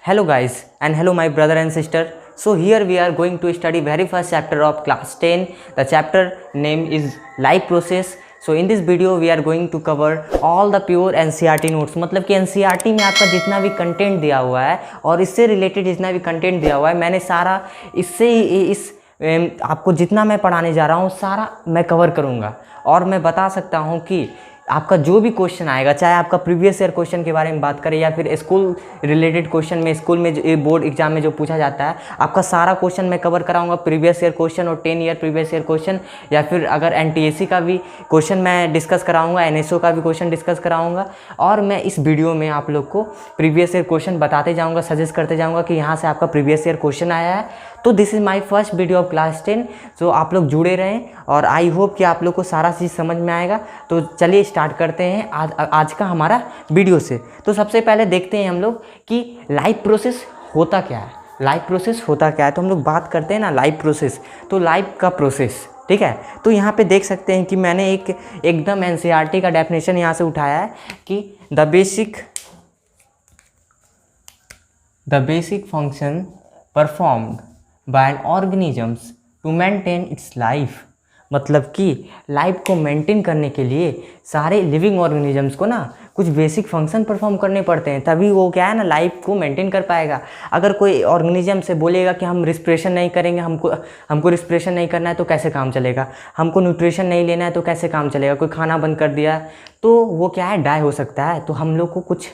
Hello guys and hello my brother and sister. So here we are going to study very first chapter of class 10. The chapter name is life process. So in this video we are going to cover all the pure NCERT notes. मतलब कि NCERT में आपका जितना भी content दिया हुआ है और इससे रिलेटेड जितना भी कंटेंट दिया हुआ है मैंने सारा इससे इस आपको जितना मैं पढ़ाने जा रहा हूँ सारा मैं कवर करूँगा। और मैं बता सकता हूँ कि आपका जो भी क्वेश्चन आएगा, चाहे आपका प्रीवियस ईयर क्वेश्चन के बारे में बात करें या फिर स्कूल रिलेटेड क्वेश्चन में, स्कूल में जो बोर्ड एग्जाम में जो पूछा जाता है, आपका सारा क्वेश्चन मैं कवर कराऊंगा। प्रीवियस ईयर क्वेश्चन और 10 ईयर प्रीवियस ईयर क्वेश्चन, या फिर अगर NTSC का भी क्वेश्चन मैं डिस्कस कराऊंगा, NSO का भी क्वेश्चन डिस्कस कराऊंगा। और मैं इस वीडियो में आप लोग को प्रीवियस ईयर क्वेश्चन बताते जाऊँगा, सजेस्ट करते जाऊँगा कि यहाँ से आपका प्रीवियस ईयर क्वेश्चन आया है। तो this is my first video of class 10। सो आप लोग जुड़े रहें और आई होप कि आप लोग को सारा चीज़ समझ में आएगा। तो चलिए स्टार्ट करते हैं आज का हमारा वीडियो से। तो सबसे पहले देखते हैं हम लोग कि लाइफ प्रोसेस होता क्या है। लाइफ प्रोसेस होता क्या है तो हम लोग बात करते हैं ना लाइफ प्रोसेस। तो लाइफ का प्रोसेस, ठीक है। तो यहाँ पे देख सकते हैं कि मैंने एकदम NCERT का डेफिनेशन यहाँ से उठाया है कि the basic function performed by an organisms to maintain its life. मतलब कि लाइफ को मेंटेन करने के लिए सारे लिविंग ऑर्गेनिजम्स को ना कुछ बेसिक फंक्शन परफॉर्म करने पड़ते हैं, तभी वो क्या है ना लाइफ को मेंटेन कर पाएगा। अगर कोई ऑर्गेनिज्म से बोलेगा कि हम रिस्पिरेशन नहीं करेंगे, हमको रिस्पिरेशन नहीं करना है तो कैसे काम चलेगा, हमको न्यूट्रिशन नहीं लेना है तो कैसे काम चलेगा, कोई खाना बंद कर दिया तो वो क्या है डाई हो सकता है। तो हम लोग को कुछ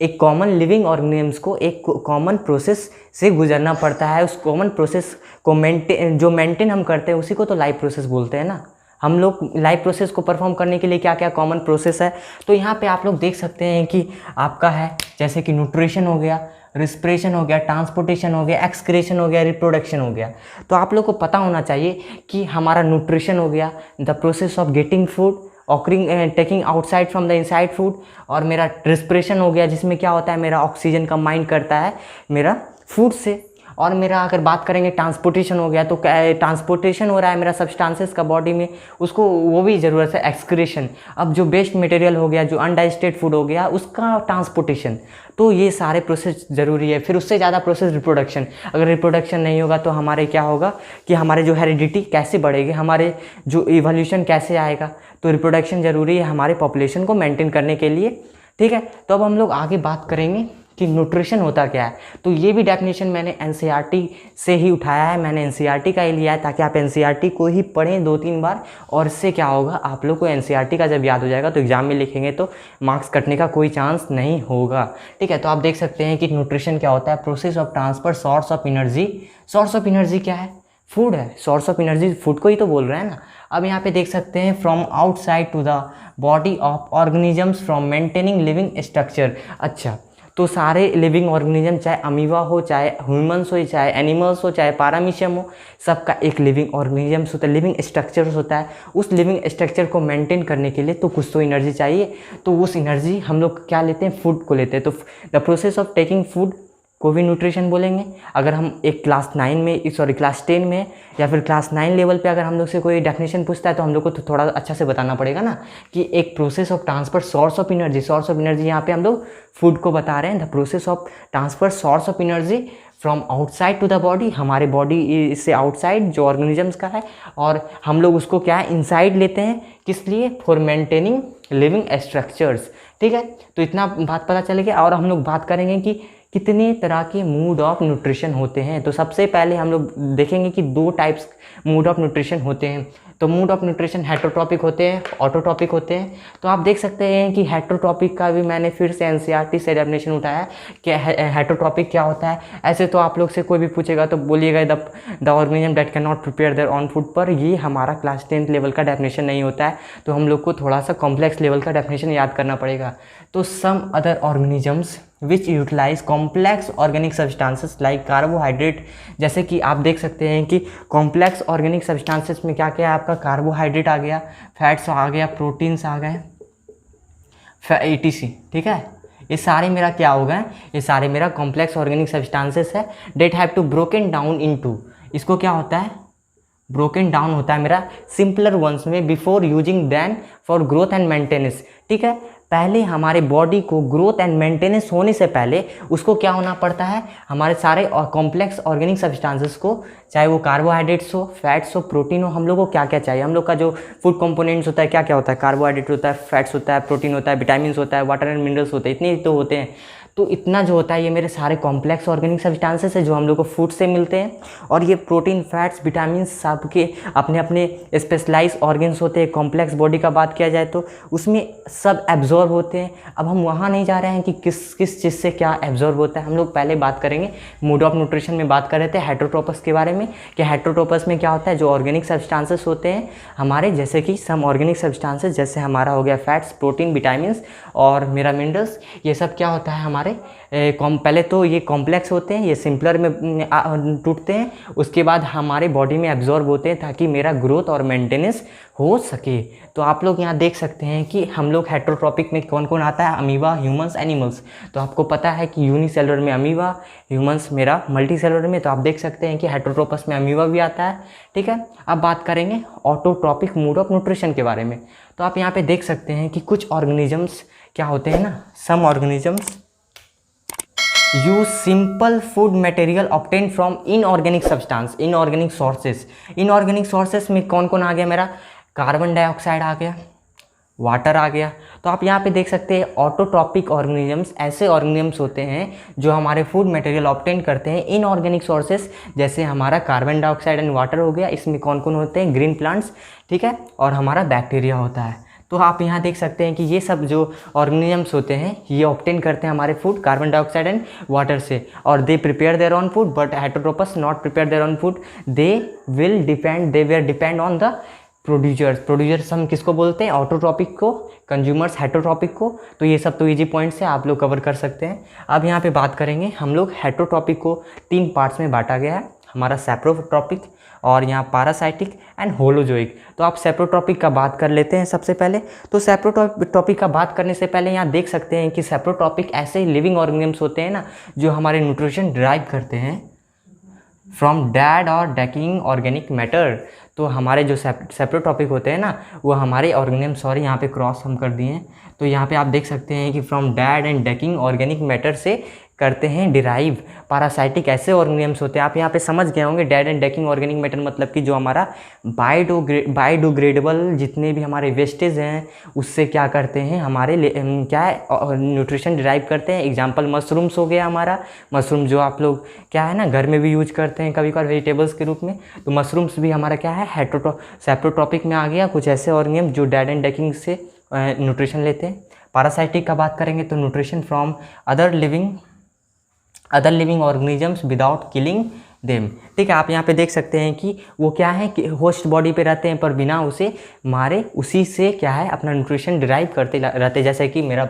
एक कॉमन लिविंग ऑर्गेनिजम्स को एक कॉमन प्रोसेस से गुजरना पड़ता है। उस कॉमन प्रोसेस को मेंटेन हम करते हैं उसी को तो लाइफ प्रोसेस बोलते हैं ना। हम लोग लाइफ प्रोसेस को परफॉर्म करने के लिए क्या क्या कॉमन प्रोसेस है तो यहाँ पे आप लोग देख सकते हैं कि आपका है जैसे कि न्यूट्रिशन हो गया, रिस्पिरेशन हो गया, ट्रांसपोर्टेशन हो गया, एक्सक्रीशन हो गया, रिप्रोडक्शन हो गया। तो आप लोग को पता होना चाहिए कि हमारा न्यूट्रिशन हो गया the process of getting food, occurring taking outside from the inside food. और मेरा रिस्पिरेशन हो गया जिसमें क्या होता है मेरा ऑक्सीजन कंबाइन करता है मेरा फूड से। और मेरा अगर बात करेंगे ट्रांसपोर्टेशन हो गया तो ट्रांसपोर्टेशन हो रहा है मेरा सब्सटेंसेस का बॉडी में, उसको वो भी ज़रूरत है एक्सक्रीशन। अब जो वेस्ट मटेरियल हो गया, जो अनडाइजेस्टेड फूड हो गया, उसका ट्रांसपोर्टेशन। तो ये सारे प्रोसेस ज़रूरी है। फिर उससे ज़्यादा प्रोसेस रिप्रोडक्शन। अगर रिप्रोडक्शन नहीं होगा तो हमारे क्या होगा कि हमारे जो हेरिडिटी कैसे बढ़ेगी, हमारे जो इवोल्यूशन कैसे आएगा। तो रिप्रोडक्शन ज़रूरी है हमारे पॉपुलेशन को मेंटेन करने के लिए, ठीक है। तो अब हम लोग आगे बात करेंगे कि न्यूट्रिशन होता क्या है। तो ये भी डेफिनेशन मैंने NCERT से ही उठाया है, मैंने NCERT का ही लिया है ताकि आप NCERT को ही पढ़ें 2-3 बार। और इससे क्या होगा आप लोग को NCERT का जब याद हो जाएगा तो एग्जाम में लिखेंगे तो मार्क्स कटने का कोई चांस नहीं होगा, ठीक है। तो आप देख सकते हैं कि न्यूट्रिशन क्या होता है, process of transfer source of energy. Source of energy क्या है, फूड है। सोर्स ऑफ एनर्जी फूड को ही तो बोल रहे हैं ना। अब यहाँ पे देख सकते हैं from outside to the body of organisms from maintaining living structure. अच्छा, तो सारे लिविंग ऑर्गेनिज्म, चाहे अमीबा हो, चाहे ह्यूमन्स हो, चाहे एनिमल्स हो, चाहे पारामीशियम हो, सबका एक लिविंग ऑर्गेनिजम्स होता है, लिविंग स्ट्रक्चर्स होता है। उस लिविंग स्ट्रक्चर को मेंटेन करने के लिए तो कुछ तो एनर्जी चाहिए। तो उस एनर्जी हम लोग क्या लेते हैं, फूड को लेते हैं। तो the process of taking food को भी न्यूट्रिशन बोलेंगे। अगर हम एक क्लास 10 में या फिर क्लास 9 लेवल पे अगर हम लोग से कोई डेफिनेशन पूछता है तो हम लोग को तो थोड़ा अच्छा से बताना पड़ेगा ना कि एक process of transfer source of energy. Source of energy यहाँ पे हम लोग फूड को बता रहे हैं। The process of transfer source of energy from outside to the body, हमारे बॉडी से आउटसाइड जो ऑर्गेनिजम्स का है, और हम लोग उसको क्या है इनसाइड लेते हैं। किस लिए, फॉर मेंटेनिंग लिविंग स्ट्रक्चर्स, ठीक है। तो इतना बात पता चल गया। और हम लोग बात करेंगे कि कितने तरह के मूड ऑफ न्यूट्रिशन होते हैं। तो सबसे पहले हम लोग देखेंगे कि 2 टाइप्स मूड ऑफ न्यूट्रिशन होते हैं। तो मूड ऑफ न्यूट्रिशन हेटरोट्रॉपिक होते हैं, ऑटोट्रॉपिक होते हैं। तो आप देख सकते हैं कि हेटरोट्रॉपिक का भी मैंने फिर से NCERT से डेफिनेशन उठाया कि हेटरोट्रॉपिक क्या होता है। ऐसे तो आप लोग से कोई भी पूछेगा तो बोलिएगा the organism that can not prepare their own food, पर ये हमारा क्लास 10 लेवल का डेफिनेशन नहीं होता है। तो हम लोग को थोड़ा सा कॉम्प्लेक्स लेवल का डेफिनेशन याद करना पड़ेगा। तो some other organisms which utilise complex organic substances like carbohydrate. जैसे कि आप देख सकते हैं कि कॉम्प्लेक्स ऑर्गेनिक सब्सटेंसेस में क्या क्या है आपका, कार्बोहाइड्रेट आ गया, फैट्स आ गया, प्रोटीन्स आ गए, ETC, ठीक है। ये सारे मेरा क्या हो गए, ये सारे मेरा कॉम्प्लेक्स ऑर्गेनिक सब्सटेंसेस है। That have to broken down into, इसको क्या होता है ब्रोकन डाउन होता है मेरा सिंपलर वंस में before using them for growth and maintenance. ठीक है, पहले हमारे बॉडी को ग्रोथ एंड मेंटेनेंस होने से पहले उसको क्या होना पड़ता है, हमारे सारे कॉम्प्लेक्स ऑर्गेनिक सब्सटेंसेस को, चाहे वो कार्बोहाइड्रेट्स हो, फैट्स हो, प्रोटीन हो, हम लोग को क्या क्या चाहिए, हम लोग का जो फूड कंपोनेंट्स होता है क्या क्या होता है, कार्बोहाइड्रेट होता है, फैट्स होता है, प्रोटीन होता है, विटामिन होता है, वाटर एंड मिनरल्स होते हैं, इतने तो होते हैं। तो इतना जो होता है ये मेरे सारे कॉम्प्लेक्स ऑर्गेनिक सब्सटेंसेस है जो हम लोग को फूड से मिलते हैं। और ये प्रोटीन, फैट्स, विटामिन सब के अपने अपने स्पेशलाइज ऑर्गन्स होते हैं। कॉम्प्लेक्स बॉडी का बात किया जाए तो उसमें सब एब्जॉर्ब होते हैं। अब हम वहाँ नहीं जा रहे हैं कि किस किस चीज़ से क्या एब्जॉर्ब होता है, हम लोग पहले बात करेंगे मोड ऑफ न्यूट्रिशन में बात कर रहे थे हेटरोट्रोपस के बारे में, कि हेटरोट्रोपस में क्या होता है, जो ऑर्गेनिक सब्सटेंसेस होते हैं हमारे, जैसे कि सम ऑर्गेनिक सब्सटेंसेस जैसे हमारा हो गया फैट्स, प्रोटीन, विटामिन और मेरा मिनरल्स, ये सब क्या होता है हमारे पहले तो ये कॉम्प्लेक्स होते हैं, ये सिंपलर में टूटते हैं, उसके बाद हमारे बॉडी में एब्जॉर्ब होते हैं ताकि मेरा ग्रोथ और मेंटेनेंस हो सके। तो आप लोग यहाँ देख सकते हैं कि हम लोग हेटरोट्रॉपिक में कौन कौन आता है, अमीबा, ह्यूमंस, एनिमल्स। तो आपको पता है कि यूनिसेलुलर में अमीबा, ह्यूमंस मेरा मल्टीसेलुलर में, तो आप देख सकते हैं कि हेटरोट्रोपस में अमीबा भी आता है। ठीक है, अब बात करेंगे ऑटोट्रॉपिक मोड ऑफ न्यूट्रिशन के बारे में। तो आप यहाँ पे देख सकते हैं कि कुछ ऑर्गेनिजम्स क्या होते हैं ना, some organisms use simple food material obtained from inorganic substance, inorganic sources। inorganic sources में कौन कौन आ गया मेरा, कार्बन डाइऑक्साइड आ गया, वाटर आ गया। तो आप यहाँ पे देख सकते हैं ऑटोट्रॉपिक ऑर्गेनिजम्स ऐसे ऑर्गेनिजम्स होते हैं जो हमारे फूड मटेरियल ऑब्टेन करते हैं इनऑर्गेनिक सोर्सेस, जैसे हमारा कार्बन डाइऑक्साइड एंड वाटर हो गया। इसमें कौन कौन होते हैं, ग्रीन प्लांट्स, ठीक है, और हमारा बैक्टीरिया होता है। तो आप यहाँ देख सकते हैं कि ये सब जो ऑर्गेनिजम्स होते हैं ये ऑब्टेन करते हैं हमारे food carbon dioxide and water से, और they prepare their own food, but heterotrophs not prepare their own food, they will depend on the producers. Producers हम किसको बोलते हैं, ऑटोट्रॉपिक को, कंज्यूमर्स हेटरोट्रॉपिक को। तो ये सब तो इजी पॉइंट्स है, आप लोग कवर कर सकते हैं। अब यहाँ पे बात करेंगे हम लोग, हेटरोट्रॉपिक को 3 पार्ट्स में बांटा गया है, हमारा सेप्रोट्रॉपिक और यहाँ पैरासाइटिक एंड होलोजोइक। तो आप सेप्रोट्रॉपिक का बात कर लेते हैं सबसे पहले। तो सेप्रोट्रॉपिक का बात करने से पहले यहाँ देख सकते हैं कि सेप्रोट्रॉपिक ऐसे लिविंग ऑर्गेनिजम्स होते हैं ना जो हमारे न्यूट्रिशन ड्राइव करते हैं फ्रॉम डेड और डेकिंग ऑर्गेनिक मैटर। तो हमारे जो सेप्रोट्रॉपिक होते हैं ना वो हमारे ऑर्गेनिज्म, सॉरी यहाँ पे क्रॉस हम कर दिए हैं, तो यहाँ पे आप देख सकते हैं कि from dead and decking organic matter से करते हैं डिराइव। पैरासाइटिक ऐसे ऑर्गेनिजम्स होते हैं, आप यहाँ पे समझ गए होंगे, dead and decking organic matter मतलब कि जो हमारा बायोडिग्रेडेबल जितने भी हमारे वेस्टेज हैं उससे क्या करते हैं, हमारे क्या है न्यूट्रिशन डिराइव करते हैं। एग्जांपल मशरूम्स हो गया हमारा, मशरूम जो आप लोग क्या है ना घर में भी यूज करते हैं कभी कभार वेजिटेबल्स के रूप में, तो मशरूम्स भी हमारा क्या है सेप्रोट्रॉपिक में आ गया। कुछ ऐसे ऑर्गेनिज्म जो डेड एंड डेकिंग से न्यूट्रिशन लेते हैं। पैरासाइटिक का बात करेंगे तो nutrition from other living organisms without killing them. ठीक है, आप यहाँ पे देख सकते हैं कि वो क्या है कि होस्ट बॉडी पे रहते हैं पर बिना उसे मारे उसी से क्या है अपना न्यूट्रिशन डिराइव करते रहते हैं। जैसे कि मेरा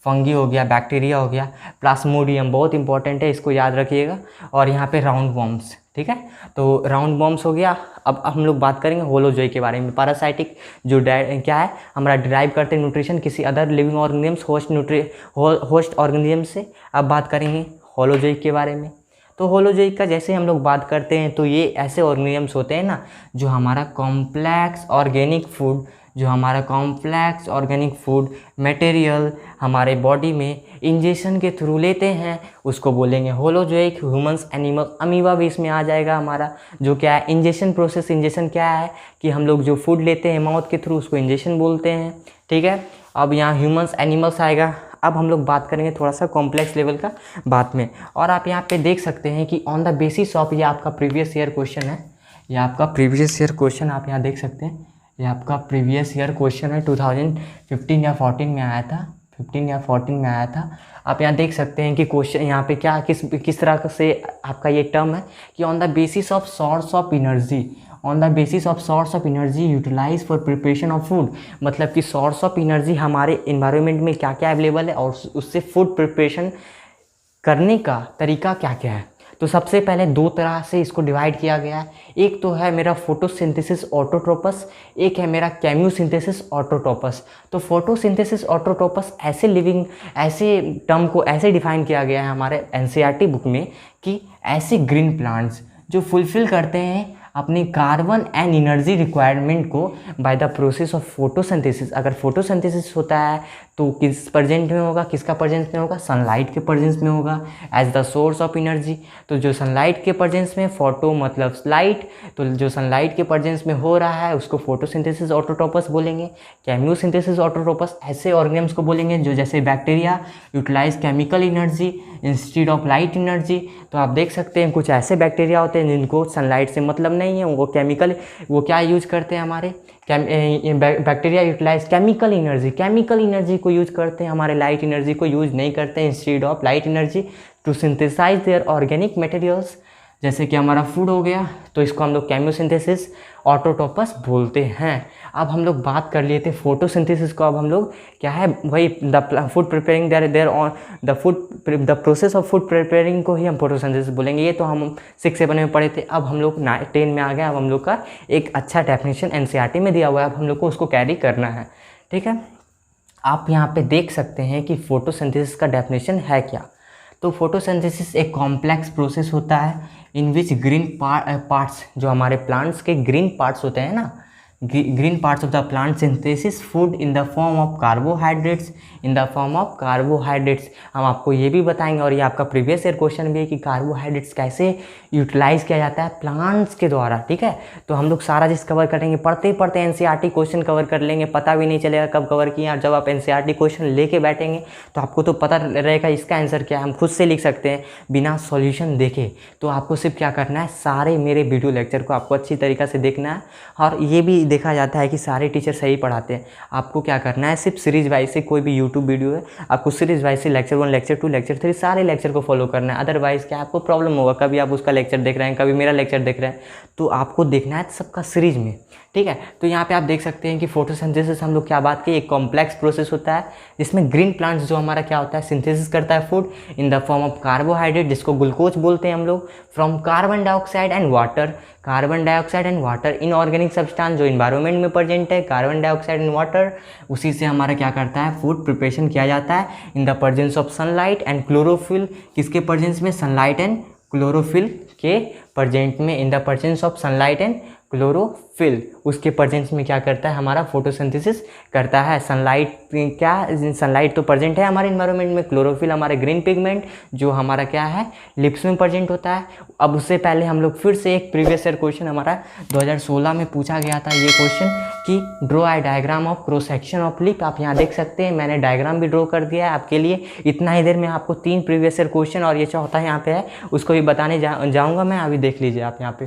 फंगी हो गया, बैक्टीरिया हो गया, प्लाज्मोडियम बहुत इंपॉर्टेंट है, इसको याद रखिएगा। और यहाँ पे राउंड वॉर्म्स, ठीक है, तो राउंड वॉर्म्स हो गया। अब हम लोग बात करेंगे होलोजोई के बारे में। पैरासाइटिक जो क्या है हमारा डिराइव करते हैं न्यूट्रिशन किसी other living organisms host organism से। अब बात करेंगे होलोजोई के बारे में। तो होलोजोइक का जैसे हम लोग बात करते हैं तो ये ऐसे ऑर्गेनिजम्स होते हैं ना जो हमारा कॉम्प्लेक्स ऑर्गेनिक फूड मटेरियल हमारे बॉडी में इंजेक्शन के थ्रू लेते हैं, उसको बोलेंगे होलोजोइक। ह्यूमंस, एनिमल, अमीबा भी इसमें आ जाएगा हमारा, जो क्या है इंजेक्शन प्रोसेस। इंजेक्शन क्या है कि हम लोग जो फूड लेते हैं माउथ के थ्रू उसको इंजेक्शन बोलते हैं, ठीक है। अब यहाँ ह्यूमंस, एनिमल्स आएगा। अब हम लोग बात करेंगे थोड़ा सा कॉम्प्लेक्स लेवल का बात में, और आप यहाँ पे देख सकते हैं कि ऑन द बेसिस ऑफ, ये आपका प्रीवियस ईयर क्वेश्चन है, ये आपका प्रीवियस ईयर क्वेश्चन आप यहाँ देख सकते हैं, ये आपका प्रीवियस ईयर क्वेश्चन है, 2015 या 14 में आया था, 15 या 14 में आया था। आप यहाँ देख सकते हैं कि क्वेश्चन यहाँ पे क्या किस तरह से आपका ये टर्म है कि on the basis of source of energy utilise for preparation of food. मतलब कि सोर्स ऑफ एनर्जी हमारे इन्वायरमेंट में क्या क्या अवेलेबल है और उससे फूड प्रिपरेशन करने का तरीका क्या क्या है। तो सबसे पहले 2 तरह से इसको डिवाइड किया गया है। एक तो है मेरा फोटोसिंथेसिस ऑटोट्रोपस, एक है मेरा केमियोसिंथेसिस ऑटोट्रोपस। तो फोटोसिंथेसिस ऑटोट्रोपस ऐसे टर्म को ऐसे डिफाइन किया गया है हमारे एनसीईआरटी बुक में कि ऐसे ग्रीन प्लांट्स जो फुलफिल करते हैं अपनी कार्बन एंड एनर्जी रिक्वायरमेंट को bye the process of photosynthesis. अगर फोटोसिंथेसिस होता है तो किस प्रेजेंट में होगा, किसका प्रेजेंस में होगा, सनलाइट के प्रेजेंस में होगा as the source of energy. तो जो सनलाइट के प्रेजेंस में, फोटो मतलब लाइट, तो जो सनलाइट के प्रेजेंस में हो रहा है उसको फोटोसिंथेसिस ऑटोट्रोपस बोलेंगे। केमियोसिंथेसिस ऑटोट्रोपस ऐसे ऑर्गेनिम्स को बोलेंगे जो जैसे bacteria utilise chemical energy instead of light energy. तो आप देख सकते हैं कुछ ऐसे बैक्टीरिया होते हैं जिनको सनलाइट से मतलब नहीं है, वो केमिकल, वो क्या यूज करते हैं हमारे बैक्टीरिया यूटिलाइज केमिकल एनर्जी को यूज करते हैं, हमारे लाइट एनर्जी को यूज नहीं करते हैं instead of light energy to synthesize their organic materials. जैसे कि हमारा फूड हो गया तो इसको हम लोग केमियोसिंथेसिस ऑटोट्रोपस बोलते हैं। अब हम लोग बात कर लिए थे फोटोसिंथेसिस को, अब हम लोग क्या है वही the food preparing there on the process of food preparing को ही हम फोटोसिंथेसिस बोलेंगे। ये तो हम 6-7 में पढ़े थे। अब हम लोग 10 में आ गए। अब हम लोग का एक अच्छा डेफिनेशन एनसीईआरटी में दिया हुआ है, अब हम लोग को उसको कैरी करना है। ठीक है, आप यहाँ पे देख सकते हैं कि फोटोसिंथेसिस का डेफिनेशन है क्या। तो फोटोसिंथेसिस एक कॉम्प्लेक्स प्रोसेस होता है इन विच ग्रीन पार्ट्स, जो हमारे प्लांट्स के ग्रीन पार्ट्स होते हैं ना, green parts of the plant synthesis food in the form of carbohydrates, हम आपको ये भी बताएंगे, और ये आपका प्रीवियस ईयर क्वेश्चन भी है कि कार्बोहाइड्रेट्स कैसे यूटिलाइज किया जाता है प्लांट्स के द्वारा। ठीक है, तो हम लोग सारा चीज़ कवर करेंगे, पढ़ते पढ़ते एनसीईआरटी क्वेश्चन कवर कर लेंगे, पता भी नहीं चलेगा कब कवर किया। जब आप एनसीईआरटी क्वेश्चन लेके बैठेंगे तो आपको तो पता रहेगा इसका आंसर क्या है, हम खुद से लिख सकते हैं बिना सॉल्यूशन देखे। तो आपको सिर्फ क्या करना है, सारे मेरे वीडियो लेक्चर को आपको अच्छी तरीक़ा से देखना है, और ये भी देखा जाता है कि सारे टीचर सही पढ़ाते हैं। आपको क्या करना है, सिर्फ सीरीज वाइज से कोई भी यूट्यूब वीडियो है आपको सीरीज वाइज से लेक्चर 1, लेक्चर 2, लेक्चर 3 सारे लेक्चर को फॉलो करना है। अदरवाइज क्या आपको प्रॉब्लम होगा, कभी आप उसका लेक्चर देख रहे हैं, कभी मेरा लेक्चर देख रहे हैं, तो आपको देखना है सबका सीरीज में। ठीक है, तो यहाँ पे आप देख सकते हैं कि फोटोसिंथेसिस हम लोग क्या बात की, एक कॉम्प्लेक्स प्रोसेस होता है जिसमें ग्रीन प्लांट्स जो हमारा क्या होता है, सिंथेसिस करता है food in the form of carbohydrate, जिसको ग्लूकोज बोलते हैं हम लोग, from carbon dioxide and water in organic substance जो इन्वायरमेंट में प्रेजेंट है, कार्बन डाइऑक्साइड एंड वाटर, उसी से हमारा क्या करता है, फूड प्रिपरेशन किया जाता है in the presence of sunlight and chlorophyll. किसके प्रेजेंस में, सनलाइट एंड क्लोरोफिल के प्रेजेंट में, in the presence of sunlight and chlorophyll, उसके प्रेजेंस में क्या करता है, हमारा फोटोसिंथेसिस करता है। सनलाइट तो प्रेजेंट है हमारे इन्वायरमेंट में, क्लोरोफिल हमारे ग्रीन पिगमेंट जो हमारा क्या है, लिप्स में प्रेजेंट होता है। अब उससे पहले हम लोग फिर से एक प्रीवियस ईयर क्वेश्चन हमारा 2016 में पूछा गया था ये क्वेश्चन कि draw a diagram of cross section of lip. आप यहाँ देख सकते हैं मैंने डायग्राम भी ड्रॉ कर दिया है आपके लिए। इतना ही देर में आपको 3 प्रीवियस ईयर क्वेश्चन और ये चौथा यहाँ पे है उसको भी बताने जाऊँगा मैं, अभी देख लीजिए आप यहाँ पे।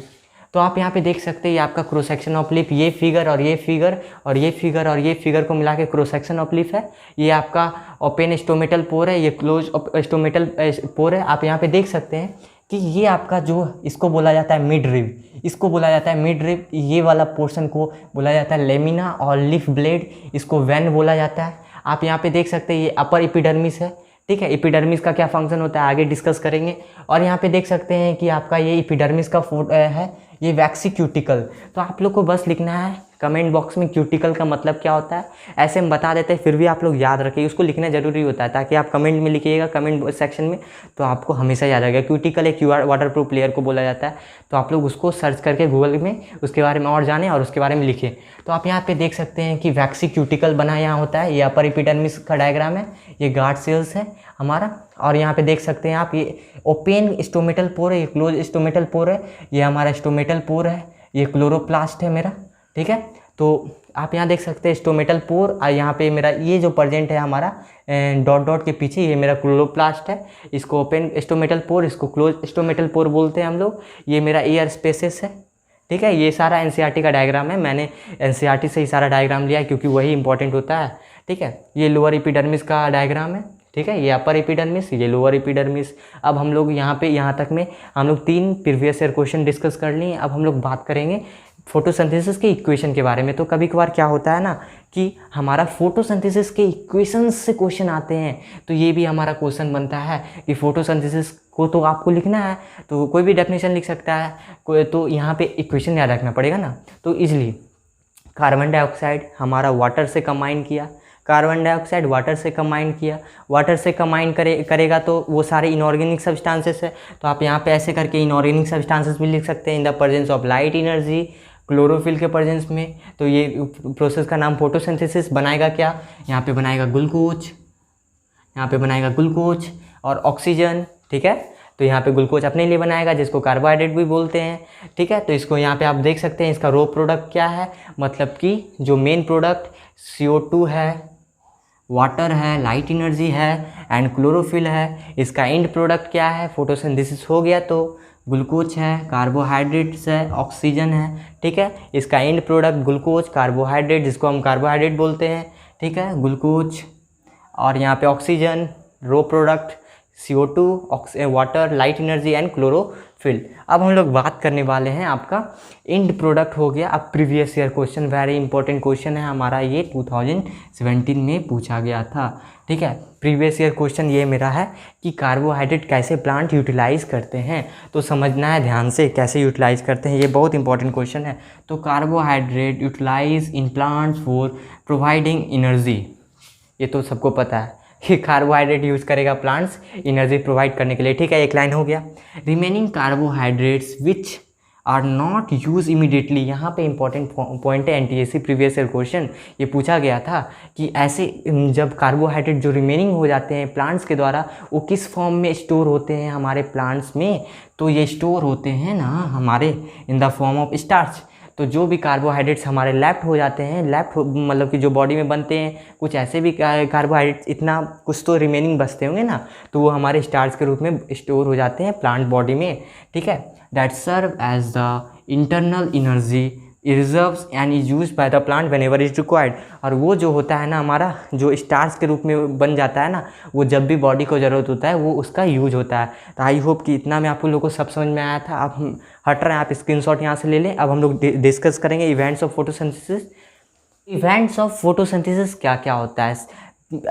तो आप यहाँ पे देख सकते हैं ये आपका क्रॉस सेक्शन ऑफ लिप, ये फिगर और ये फिगर और ये फिगर और ये फिगर को मिला के क्रॉस सेक्शन ऑफ लिप है। ये आपका ओपन स्टोमेटल पोर है, ये क्लोज स्टोमेटल पोर है। आप यहाँ पे देख सकते हैं कि ये आपका जो इसको बोला जाता है मिड रिब, इसको बोला जाता है मिड रिब, ये वाला पोर्शन को बोला जाता है लेमिना, और लिफ ब्लेड इसको वेन बोला जाता है। आप यहाँ पे देख सकते हैं ये अपर एपिडर्मिस है। ठीक है, एपिडर्मिस का क्या फंक्शन होता है आगे डिस्कस करेंगे। और यहाँ पे देख सकते हैं कि आपका ये एपिडर्मिस का है, ये वैक्सी क्यूटिकल। तो आप लोग को बस लिखना है कमेंट बॉक्स में क्यूटिकल का मतलब क्या होता है, ऐसे हम बता देते हैं, फिर भी आप लोग याद रखिए, उसको लिखना ज़रूरी होता है ताकि आप कमेंट में लिखिएगा, कमेंट सेक्शन में, तो आपको हमेशा याद रहेगा। क्यूटिकल एक वाटर प्रूफ लेयर को बोला जाता है, तो आप लोग उसको सर्च करके गूगल में उसके बारे में और जानें और उसके बारे में लिखें। तो आप यहाँ पे देख सकते हैं कि वैक्सी क्यूटिकल बना यहाँ होता है, ये अपर एपिडर्मिस का डायग्राम है, ये गार्ड सेल्स है हमारा। और यहाँ पे देख सकते हैं आप ये ओपन स्टोमेटल पोर है, ये क्लोज स्टोमेटल पोर है, ये हमारा स्टोमेटल पोर है, ये क्लोरोप्लास्ट है मेरा। ठीक है, तो आप यहाँ देख सकते हैं स्टोमेटल पोर, और यहाँ पे मेरा ये जो प्रेजेंट है हमारा डॉट डॉट के पीछे, ये मेरा क्लोरोप्लास्ट है। इसको ओपन स्टोमेटल पोर, इसको क्लोज स्टोमेटल पोर बोलते हैं हम लोग। ये मेरा एयर स्पेसेस है। ठीक है, ये सारा एनसीईआरटी का डायग्राम है, मैंने एनसीईआरटी से ही सारा डायग्राम लिया है क्योंकि वही इंपॉर्टेंट होता है। ठीक है, ये लोअर एपिडर्मिस का डायग्राम है। ठीक है, ये अपर एपिडर्मिस, ये लोअर एपिडर्मिस। अब हम लोग यहाँ पे यहाँ तक में हम लोग 3 प्रीवियस ईयर क्वेश्चन डिस्कस कर लिए। अब हम लोग बात करेंगे फोटोसिंथेसिस के इक्वेशन के बारे में। तो कभी कभार क्या होता है ना कि हमारा फोटोसिंथेसिस के इक्वेशंस से क्वेश्चन आते हैं, तो ये भी हमारा क्वेश्चन बनता है कि फोटोसिंथेसिस को तो आपको लिखना है, तो कोई भी डेफिनेशन लिख सकता है कोई, तो यहाँ पे इक्वेशन याद रखना पड़ेगा ना। तो इसलिए कार्बन डाइऑक्साइड हमारा वाटर से कंबाइन किया, कार्बन डाइऑक्साइड वाटर से कंबाइन किया, वाटर से कंबाइन करेगा तो वो सारे इनऑर्गेनिक सब्सटेंसेस है, तो आप यहाँ पे ऐसे करके इनऑर्गेनिक सब्सटेंसेस भी लिख सकते हैं in the presence of light energy, chlorophyll के प्रेजेंस में। तो ये प्रोसेस का नाम फोटोसिंथेसिस। बनाएगा क्या, यहाँ पे बनाएगा ग्लूकोज, यहाँ पे बनाएगा ग्लूकोज और ऑक्सीजन, ठीक है। तो यहाँ पे ग्लूकोज अपने लिए बनाएगा जिसको कार्बोहाइड्रेट भी बोलते हैं, ठीक है। तो इसको यहाँ पे आप देख सकते हैं इसका रो प्रोडक्ट क्या है, मतलब कि जो मेन प्रोडक्ट CO2 है, वाटर है, लाइट एनर्जी है एंड क्लोरोफिल है। इसका एंड प्रोडक्ट क्या है, फोटोसिंथेसिस हो गया तो ग्लूकोज है, कार्बोहाइड्रेट्स है, ऑक्सीजन है, ठीक है। इसका एंड प्रोडक्ट ग्लूकोज, कार्बोहाइड्रेट जिसको हम कार्बोहाइड्रेट बोलते हैं, ठीक है, ग्लूकोज, और यहाँ पे oxygen, raw product CO2, water, light energy and chlorophyll. अब हम लोग बात करने वाले हैं आपका एंड प्रोडक्ट हो गया। अब previous year question, very important question है हमारा, ये 2017 में पूछा गया था, ठीक है। प्रीवियस ईयर क्वेश्चन ये मेरा है कि कार्बोहाइड्रेट कैसे प्लांट यूटिलाइज करते हैं, तो समझना है ध्यान से कैसे यूटिलाइज करते हैं, ये बहुत इंपॉर्टेंट क्वेश्चन है। तो carbohydrate utilize in plants for providing energy, ये तो सबको पता है कि कार्बोहाइड्रेट यूज़ करेगा प्लांट्स एनर्जी प्रोवाइड करने के लिए, ठीक है। एक लाइन हो गया। Remaining carbohydrates which are not use immediately, यहाँ पे इंपॉर्टेंट पॉइंट है, NTSC प्रीवियस ईयर क्वेश्चन ये पूछा गया था कि ऐसे जब कार्बोहाइड्रेट जो रिमेनिंग हो जाते हैं प्लांट्स के द्वारा, वो किस फॉर्म में स्टोर होते हैं हमारे प्लांट्स में, तो ये स्टोर होते हैं ना हमारे in the form of starch. तो जो भी कार्बोहाइड्रेट्स हमारे लेफ्ट हो जाते हैं, लेफ्ट मतलब कि जो बॉडी में बनते हैं, कुछ ऐसे भी कार्बोहाइड्रेट्स इतना कुछ तो रिमेनिंग बचते होंगे ना, तो वो हमारे स्टार्च के रूप में स्टोर हो जाते हैं प्लांट बॉडी में, ठीक है। That serve as the internal energy reserves and is use by the plant whenever is required. और वो जो होता है ना हमारा, जो स्टार्च के रूप में बन जाता है ना, वो जब भी बॉडी को ज़रूरत होता है वो उसका यूज होता है। तो आई होप कि इतना में आप लोगों को सब समझ में आया था। अब हम हट रहे हैं, आप स्क्रीनशॉट यहाँ से ले लें। अब हम लोग डिस्कस करेंगे events of photosynthesis. Events of photosynthesis क्या क्या होता है,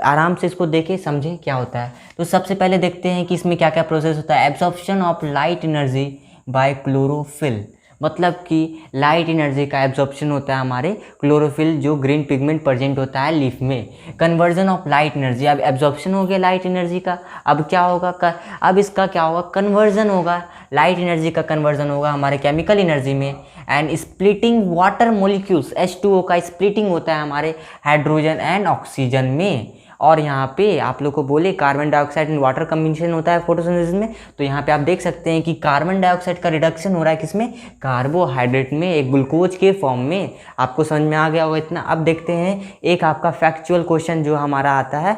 आराम से इसको देखें समझें क्या होता है। तो सबसे पहले देखते हैं कि इसमें क्या क्या प्रोसेस होता है। Absorption of light energy by chlorophyll, मतलब कि लाइट एनर्जी का एब्जॉर्प्शन होता है हमारे क्लोरोफिल, जो ग्रीन पिगमेंट प्रेजेंट होता है लीफ में। कन्वर्जन ऑफ लाइट एनर्जी, अब एब्जॉर्प्शन हो गया लाइट एनर्जी का, अब क्या होगा अब इसका क्या होगा, कन्वर्जन होगा, लाइट एनर्जी का कन्वर्जन होगा हमारे केमिकल एनर्जी में। And splitting water molecules, H2O का स्प्लिटिंग होता है हमारे हाइड्रोजन एंड ऑक्सीजन में। और यहाँ पे आप लोग को बोले carbon dioxide and water combination होता है फोटोसिंथेसिस में, तो यहाँ पे आप देख सकते हैं कि कार्बन डाइऑक्साइड का रिडक्शन हो रहा है किसमें, कार्बोहाइड्रेट में, एक ग्लूकोज के फॉर्म में। आपको समझ में आ गया होगा इतना। अब देखते हैं एक आपका फैक्चुअल क्वेश्चन जो हमारा आता है,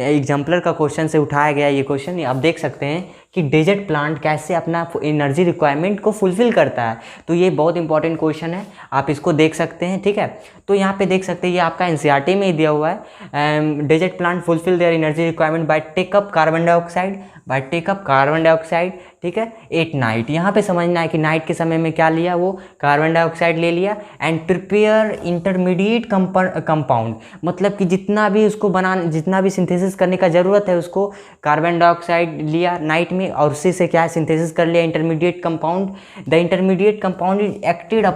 एग्जाम्पलर का क्वेश्चन से उठाया गया ये क्वेश्चन। आप देख सकते हैं कि डेजर्ट प्लांट कैसे अपना एनर्जी रिक्वायरमेंट को फुलफिल करता है। तो ये बहुत इंपॉर्टेंट क्वेश्चन है, आप इसको देख सकते हैं, ठीक है। तो यहाँ पे देख सकते हैं, ये आपका NCERT में ही दिया हुआ है। Desert plant fulfil their energy requirement by take up carbon dioxide, ठीक है, एट नाइट। यहाँ पे समझना है कि नाइट के समय में क्या लिया, वो कार्बन डाइऑक्साइड ले लिया एंड प्रिपेयर इंटरमीडिएट कंपाउंड, मतलब कि जितना भी उसको बनाने, जितना भी सिंथेसिस करने का ज़रूरत है उसको कार्बन डाइऑक्साइड लिया नाइट में, और उसी से क्या है सिंथेसिस कर लिया intermediate compound. The intermediate compound is acted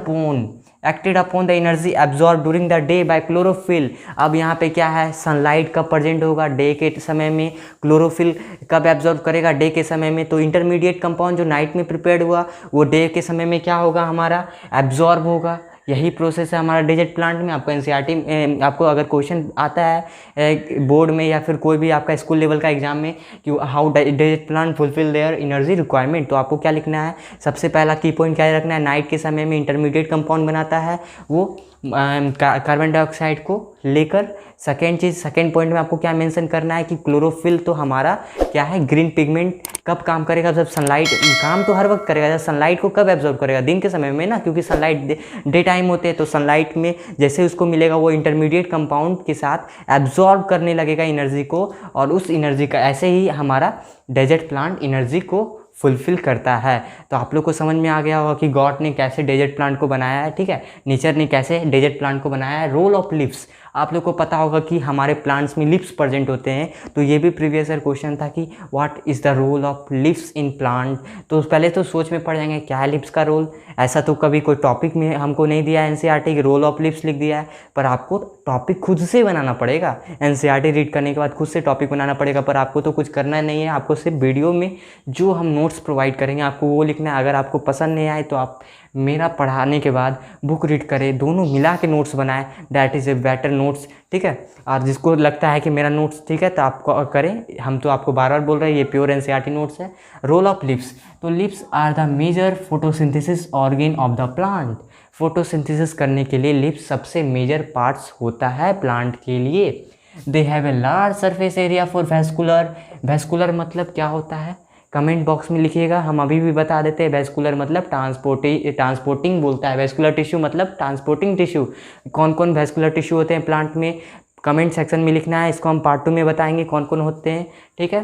upon the energy absorb during the day bye chlorophyll. अब यहाँ पे क्या है, सनलाइट कब प्रेजेंट होगा, डे के समय में। क्लोरोफिल कब एब्जॉर्ब करेगा, डे के समय में। तो इंटरमीडिएट कंपाउंड जो नाइट में प्रिपेयर्ड हुआ वो डे के समय में क्या होगा, हमारा एब्जॉर्ब होगा। यही प्रोसेस है हमारा डेजर्ट प्लांट में। आपको NCERT में आपको अगर क्वेश्चन आता है बोर्ड में या फिर कोई भी आपका स्कूल लेवल का एग्जाम में कि how desert plant fulfil their energy requirement, तो आपको क्या लिखना है, सबसे पहला की पॉइंट क्या रखना है, नाइट के समय में इंटरमीडिएट कंपाउंड बनाता है वो कार्बन डाइऑक्साइड को लेकर। सेकेंड पॉइंट में आपको क्या मेंशन करना है कि क्लोरोफिल तो हमारा क्या है, ग्रीन पिगमेंट कब काम करेगा, जब सनलाइट, काम तो हर वक्त करेगा, जब सनलाइट को कब एब्जॉर्ब करेगा, दिन के समय में ना, क्योंकि सनलाइट डे टाइम होते हैं। तो सनलाइट में जैसे उसको मिलेगा वो इंटरमीडिएट कंपाउंड के साथ एब्जॉर्ब करने लगेगा एनर्जी को, और उस एनर्जी का ऐसे ही हमारा डेजर्ट प्लांट एनर्जी को फुलफिल करता है। तो आप लोग को समझ में आ गया होगा कि गॉड ने कैसे डेजर्ट प्लांट को बनाया है, ठीक है, नेचर ने कैसे डेजर्ट प्लांट को बनाया है। रोल ऑफ लीव्स, आप लोग को पता होगा कि हमारे प्लांट्स में लिप्स प्रेजेंट होते हैं, तो ये भी प्रीवियस ईयर क्वेश्चन था कि what is the role of leaves in plant. तो पहले तो सोच में पड़ जाएंगे क्या है लिप्स का रोल। ऐसा तो कभी कोई टॉपिक में हमको नहीं दिया है एनसीईआरटी की, रोल ऑफ लिप्स लिख दिया है, पर आपको टॉपिक खुद से बनाना पड़ेगा। एनसीईआरटी रीड करने के बाद खुद से टॉपिक बनाना पड़ेगा, पर आपको तो कुछ करना नहीं है, आपको सिर्फ वीडियो में जो हम नोट्स प्रोवाइड करेंगे आपको वो लिखना है। अगर आपको पसंद नहीं आए तो आप मेरा पढ़ाने के बाद बुक रीड करें, दोनों मिला के नोट्स बनाएं, that is a better notes, ठीक है। और जिसको लगता है कि मेरा नोट्स ठीक है तो आप करें, हम तो आपको बार बार बोल रहे हैं ये प्योर एनसीईआरटी नोट्स है। रोल ऑफ लिप्स, तो leaves are the major photosynthesis organ of the plant. Photosynthesis करने के लिए लिप्स सबसे मेजर पार्ट्स होता है प्लांट के लिए। They have a large surface area for vascular. Vascular मतलब क्या होता है कमेंट बॉक्स में लिखिएगा, हम अभी भी बता देते हैं। वैस्कुलर मतलब ट्रांसपोर्टिंग बोलता है, वैस्कुलर टिश्यू मतलब ट्रांसपोर्टिंग टिश्यू। कौन कौन वैस्कुलर टिश्यू होते हैं प्लांट में कमेंट सेक्शन में लिखना है, इसको हम पार्ट 2 में बताएंगे कौन कौन होते हैं, ठीक है।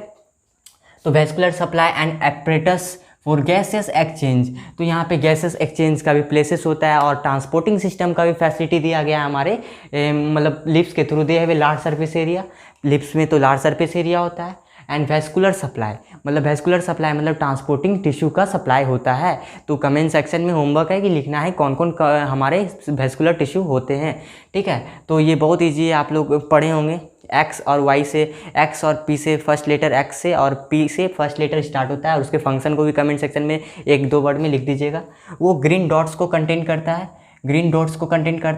तो vascular supply and apparatus for gases exchange, तो यहाँ पे गैसेस एक्सचेंज का भी प्लेसेस होता है और ट्रांसपोर्टिंग सिस्टम का भी फैसिलिटी दिया गया है हमारे मतलब लिप्स के through. They have a large surface area, lips में तो लार्ज सरफेस एरिया होता है। एंड वैस्कुलर सप्लाई मतलब ट्रांसपोर्टिंग टिश्यू का सप्लाई होता है। तो कमेंट सेक्शन में होमवर्क है कि लिखना है कौन कौन हमारे वैस्कुलर टिश्यू होते हैं, ठीक है। तो ये बहुत ईजी है, आप लोग पढ़े होंगे। एक्स और वाई से, एक्स और पी से फर्स्ट लेटर एक्स से और पी से फर्स्ट लेटर स्टार्ट होता है, और उसके फंक्शन को भी कमेंट सेक्शन में 1-2 वर्ड में लिख दीजिएगा। वो ग्रीन डॉट्स को कंटेन करता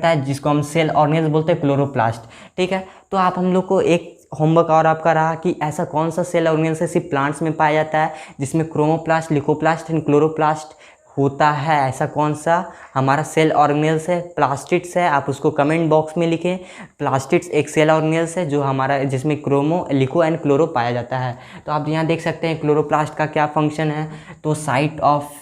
है, जिसको हम सेल ऑर्गेनेल्स बोलते हैं, क्लोरोप्लास्ट, ठीक है। तो आप हम लोग को एक होमवर्क और आपका रहा कि ऐसा कौन सा सेल ऑर्गेनेल्स है सिर्फ प्लांट्स में पाया जाता है जिसमें क्रोमोप्लास्ट, लिकोप्लास्ट एंड क्लोरोप्लास्ट होता है। ऐसा कौन सा हमारा सेल ऑर्गेनेल्स है? प्लास्टिड्स है, आप उसको कमेंट बॉक्स में लिखें। प्लास्टिड्स एक सेल ऑर्गेनेल्स है जो हमारा जिसमें क्रोमो, लिको एंड क्लोरो पाया जाता है। तो आप यहाँ देख सकते हैं क्लोरोप्लास्ट का क्या फंक्शन है। तो साइट ऑफ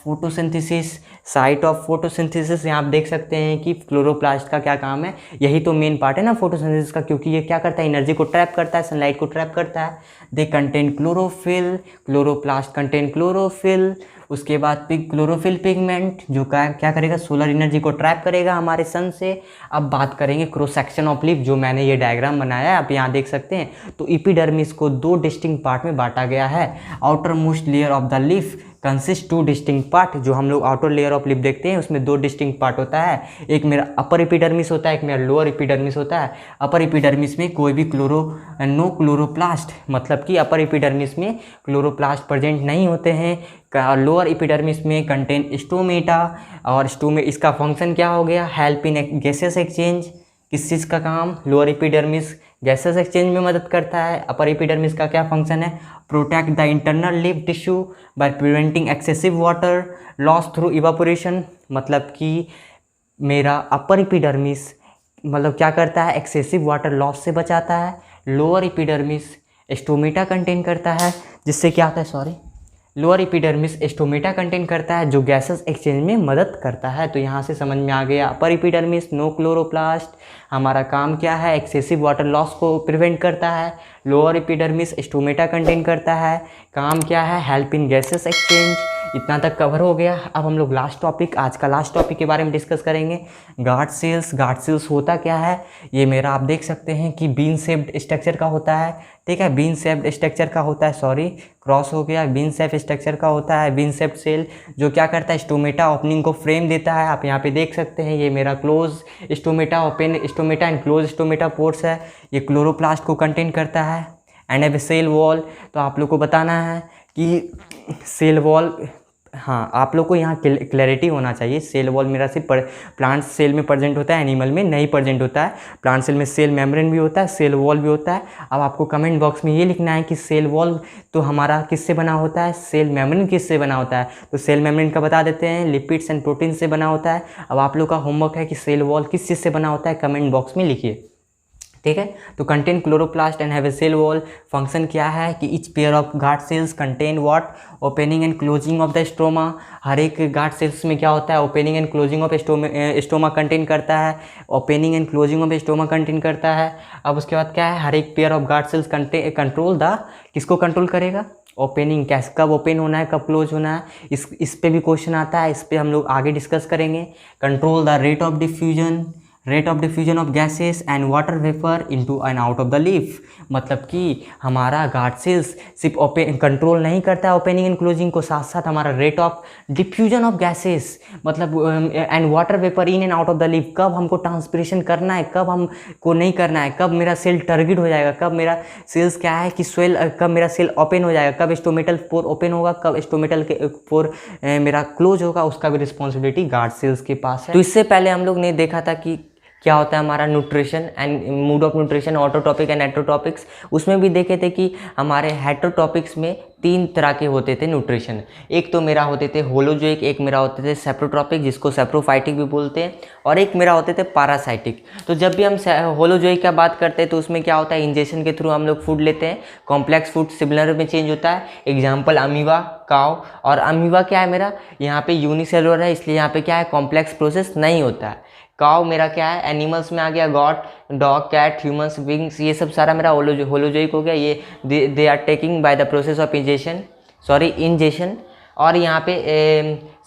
फोटोसिंथेसिस यहाँ आप देख सकते हैं कि क्लोरोप्लास्ट का क्या काम है। यही तो मेन पार्ट है ना फोटोसिंथेसिस का, क्योंकि ये क्या करता है एनर्जी को ट्रैप करता है, सनलाइट को ट्रैप करता है। They contain chlorophyll, chloroplast contain chlorophyll. उसके बाद क्लोरोफिल पिगमेंट जो क्या करेगा सोलर एनर्जी को ट्रैप करेगा हमारे सन से। अब बात करेंगे क्रॉस सेक्शन ऑफ लीफ, जो मैंने ये डायग्राम बनाया है आप यहाँ देख सकते हैं। तो एपिडर्मिस को 2 डिस्टिंक्ट पार्ट में बांटा गया है। Outer most layer of the leaf consist 2 distinct part. जो हम लोग आउटर लेयर ऑफ लिप देखते हैं उसमें 2 डिस्टिंक्ट पार्ट होता है, एक मेरा अपर एपिडर्मिस होता है, एक मेरा लोअर एपिडर्मिस होता है। अपर एपिडर्मिस में कोई भी नो क्लोरोप्लास्ट, मतलब कि अपर एपिडर्मिस में क्लोरोप्लास्ट प्रेजेंट नहीं होते हैं। लोअर एपिडर्मिस में कंटेन स्टोमेटा, और इसका फंक्शन क्या हो गया, हेल्प इन गैसेस एक्सचेंज। किस चीज़ का काम? लोअर एपिडर्मिस गैसेस एक्सचेंज में मदद करता है। अपर एपिडर्मिस का क्या फंक्शन है? Protect the internal live tissue by preventing excessive water loss through evaporation. मतलब कि मेरा अपर एपिडर्मिस मतलब क्या करता है, एक्सेसिव वाटर लॉस से बचाता है। लोअर एपिडर्मिस स्टोमेटा कंटेन करता है, जिससे क्या होता है लोअर एपिडर्मिस स्टोमेटा कंटेन करता है जो गैसेस एक्सचेंज में मदद करता है। तो यहाँ से समझ में आ गया अपर एपिडर्मिस नो क्लोरोप्लास्ट, हमारा काम क्या है, एक्सेसिव वाटर लॉस को प्रिवेंट करता है। लोअर एपिडर्मिस स्टोमेटा कंटेन करता है, काम क्या है, हेल्प इन गैसेस एक्सचेंज। इतना तक कवर हो गया। अब हम लोग आज का लास्ट टॉपिक के बारे में डिस्कस करेंगे, गार्ड सेल्स होता क्या है। ये मेरा आप देख सकते हैं कि बीन शेप्ड स्ट्रक्चर का होता है, ठीक है, बीन शेप्ड स्ट्रक्चर का होता है, क्रॉस हो गया, बीन शेप स्ट्रक्चर का होता है बीन शेप्ड सेल, जो क्या करता है, स्टोमेटा ओपनिंग को फ्रेम देता है। आप यहाँ पे देख सकते हैं ये मेरा close stomata, open stomata and close stomata pores है। ये क्लोरोप्लास्ट को कंटेन करता है। एंड ए सेल वॉल, तो आप लोग को बताना है कि सेल वॉल, हाँ आप लोग को यहाँ क्लैरिटी होना चाहिए। सेल वॉल मेरा सिर्फ प्लांट सेल में प्रेजेंट होता है, एनिमल में नहीं प्रेजेंट होता है। प्लांट सेल में सेल मेम्ब्रेन भी होता है, सेल वॉल भी होता है। अब आपको कमेंट बॉक्स में ये लिखना है कि सेल वॉल तो हमारा किससे बना होता है, सेल मेम्ब्रेन किससे बना होता है। तो सेल मेम्ब्रेन का बता देते हैं, लिपिड्स एंड प्रोटीन से बना होता है। अब आप लोग का होमवर्क है कि सेल वॉल किस चीज़ से बना होता है, कमेंट बॉक्स में लिखिए, ठीक है। तो contain chloroplast and have a cell wall. Function क्या है कि each pair of guard cells contain what, opening and closing of the stoma. हर एक गार्ड सेल्स में क्या होता है, opening and closing of stoma contain करता है, opening and closing of stoma contain करता है। अब उसके बाद क्या है, हर एक pair of guard cells control the, किसको कंट्रोल करेगा, ओपनिंग, कैसे कब ओपन होना है कब क्लोज होना है, इस पे भी क्वेश्चन आता है, इस पे हम लोग आगे डिस्कस करेंगे। Control the rate of diffusion, rate of diffusion of gases and water vapour into and out of the leaf, मतलब कि हमारा गार्ड सेल्स सिर्फ ओपन कंट्रोल नहीं करता है ओपनिंग एंड क्लोजिंग को, साथ साथ हमारा rate of diffusion of gases मतलब and water vapour in and out of the leaf, कब हमको ट्रांसपिरेशन करना है, कब हमको नहीं करना है, कब मेरा सेल टारगेट हो जाएगा, कब मेरा सेल्स क्या है कि स्वेल, कब मेरा सेल ओपन हो जाएगा, कब स्टोमेटल पोर ओपन होगा, कब स्टोमेटल के पोर मेरा क्लोज होगा, उसका भी रिस्पॉन्सिबिलिटी गार्ड सेल्स के पास है। तो इससे पहले हम लोग ने देखा था कि क्या होता है हमारा nutrition and mode of nutrition, autotrophic and heterotrophics. उसमें भी देखे थे कि हमारे हेट्रोटॉपिक्स में 3 तरह के होते थे न्यूट्रिशन। एक तो मेरा होते थे होलोजोइक, एक मेरा होते थे सेप्रोट्रॉपिक जिसको सेप्रोफाइटिक भी बोलते हैं, और एक मेरा होते थे पैरासाइटिक। तो जब भी हम होलोजोइक का बात करते हैं तो उसमें क्या होता है, इंजेक्शन के थ्रू हम लोग फूड लेते हैं, कॉम्प्लेक्स फूड सिमिलर में चेंज होता है। एग्जाम्पल अमीबा, काव, और अमीबा क्या है मेरा यहाँ पे यूनिसेलुलर है, इसलिए यहाँ पे क्या है कॉम्प्लेक्स प्रोसेस नहीं होता है। काव मेरा क्या है एनिमल्स में आ गया, goat, dog, cat, humans, wings, ये सब सारा मेरा होलोजोइक हो गया। ये they are taking by the process of ingestion. और यहाँ पे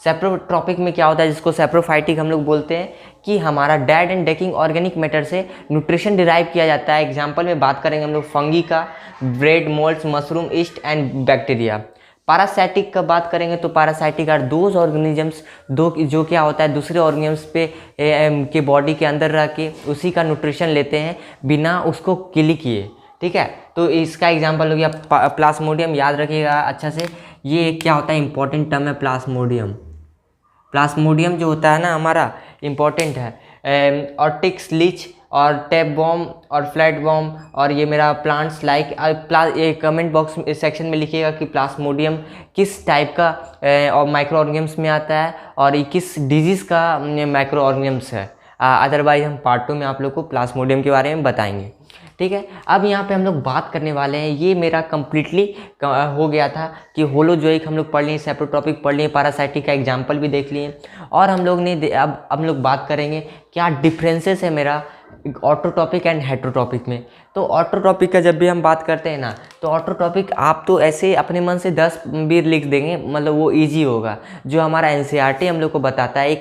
सेप्रोट्रॉपिक में क्या होता है जिसको सेप्रोफाइटिक हम लोग बोलते हैं कि हमारा dead and decking organic matter से न्यूट्रिशन डिराइव किया जाता है। एग्जाम्पल में बात करेंगे हम लोग फंगी का, bread, moulds, mushroom, east and bacteria. Parasitic का बात करेंगे तो पैरासाइटिक आर दोज ऑर्गेनिजम्स जो क्या होता है दूसरे ऑर्गेनिजम्स पे के बॉडी के अंदर रह के उसी का न्यूट्रिशन लेते हैं बिना उसको किल किए, ठीक है। तो इसका एग्जांपल हो गया प्लाज्मोडियम, याद रखिएगा अच्छा से, ये क्या होता है इंपॉर्टेंट टर्म है प्लाज्मोडियम। प्लाज्मोडियम जो होता है ना हमारा इम्पॉर्टेंट है। और टिक्स, लीच और टैप बॉम्ब और फ्लैट बॉम्ब, और ये मेरा प्लांट्स लाइक ये कमेंट बॉक्स सेक्शन में लिखिएगा कि प्लाज्मोडियम किस टाइप का और माइक्रो ऑर्गेनिम्स में आता है और ये किस डिजीज़ का माइक्रो ऑर्गेनिम्स है। अदरवाइज हम पार्ट 2 में आप लोग को प्लाज्मोडियम के बारे में बताएंगे, ठीक है। अब यहाँ पे हम लोग बात करने वाले हैं, ये मेरा कम्प्लीटली हो गया था कि होलोजोइक हम लोग पढ़ लिए, सेप्रोट्रॉपिक पढ़ लिए, पैरासाइटिक का एग्जाम्पल भी देख लिए, और हम लोग ने अब हम लोग बात करेंगे क्या डिफरेंसेस है मेरा ऑटोटॉपिक एंड हेट्रोटॉपिक में। तो ऑटोटॉपिक का जब भी हम बात करते हैं ना, तो ऑटोटॉपिक आप तो ऐसे अपने मन से 10 भी लिख देंगे, मतलब वो इजी होगा। जो हमारा एनसीईआरटी हम लोग को बताता है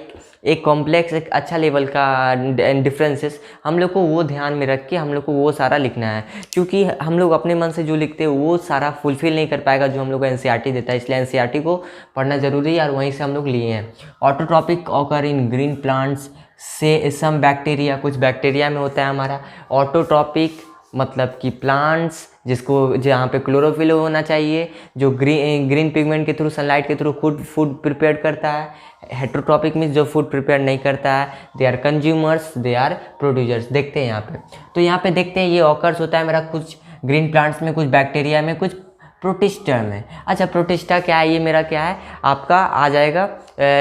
एक कॉम्प्लेक्स, एक अच्छा लेवल का डिफरेंसेस, हम लोग को वो ध्यान में रख के हम लोग को वो सारा लिखना है, क्योंकि हम लोग अपने मन से जो लिखते हैं वो सारा फुलफिल नहीं कर पाएगा जो हम लोग को एनसीईआरटी देता है, इसलिए एनसीईआरटी को पढ़ना जरूरी है और वहीं से हम लोग लिए हैं। ऑटोटॉपिक ऑकर इन ग्रीन प्लांट्स से सम बैक्टीरिया, कुछ बैक्टीरिया में होता है हमारा। ऑटोटॉपिक मतलब कि प्लांट्स जिसको जहाँ पे क्लोरोफिल होना चाहिए, जो ग्रीन पिगमेंट के थ्रू, सनलाइट के थ्रू फूड प्रिपेयर करता है। हेट्रोटॉपिक में जो फूड प्रिपेयर नहीं करता है, they are consumers, they are producers. देखते हैं यहाँ पे, तो यहाँ पे देखते हैं ये ऑकर्स होता है मेरा कुछ ग्रीन प्लांट्स में, कुछ बैक्टीरिया में, कुछ प्रोटिस्टा में। अच्छा प्रोटिस्टा क्या है, ये मेरा क्या है आपका आ जाएगा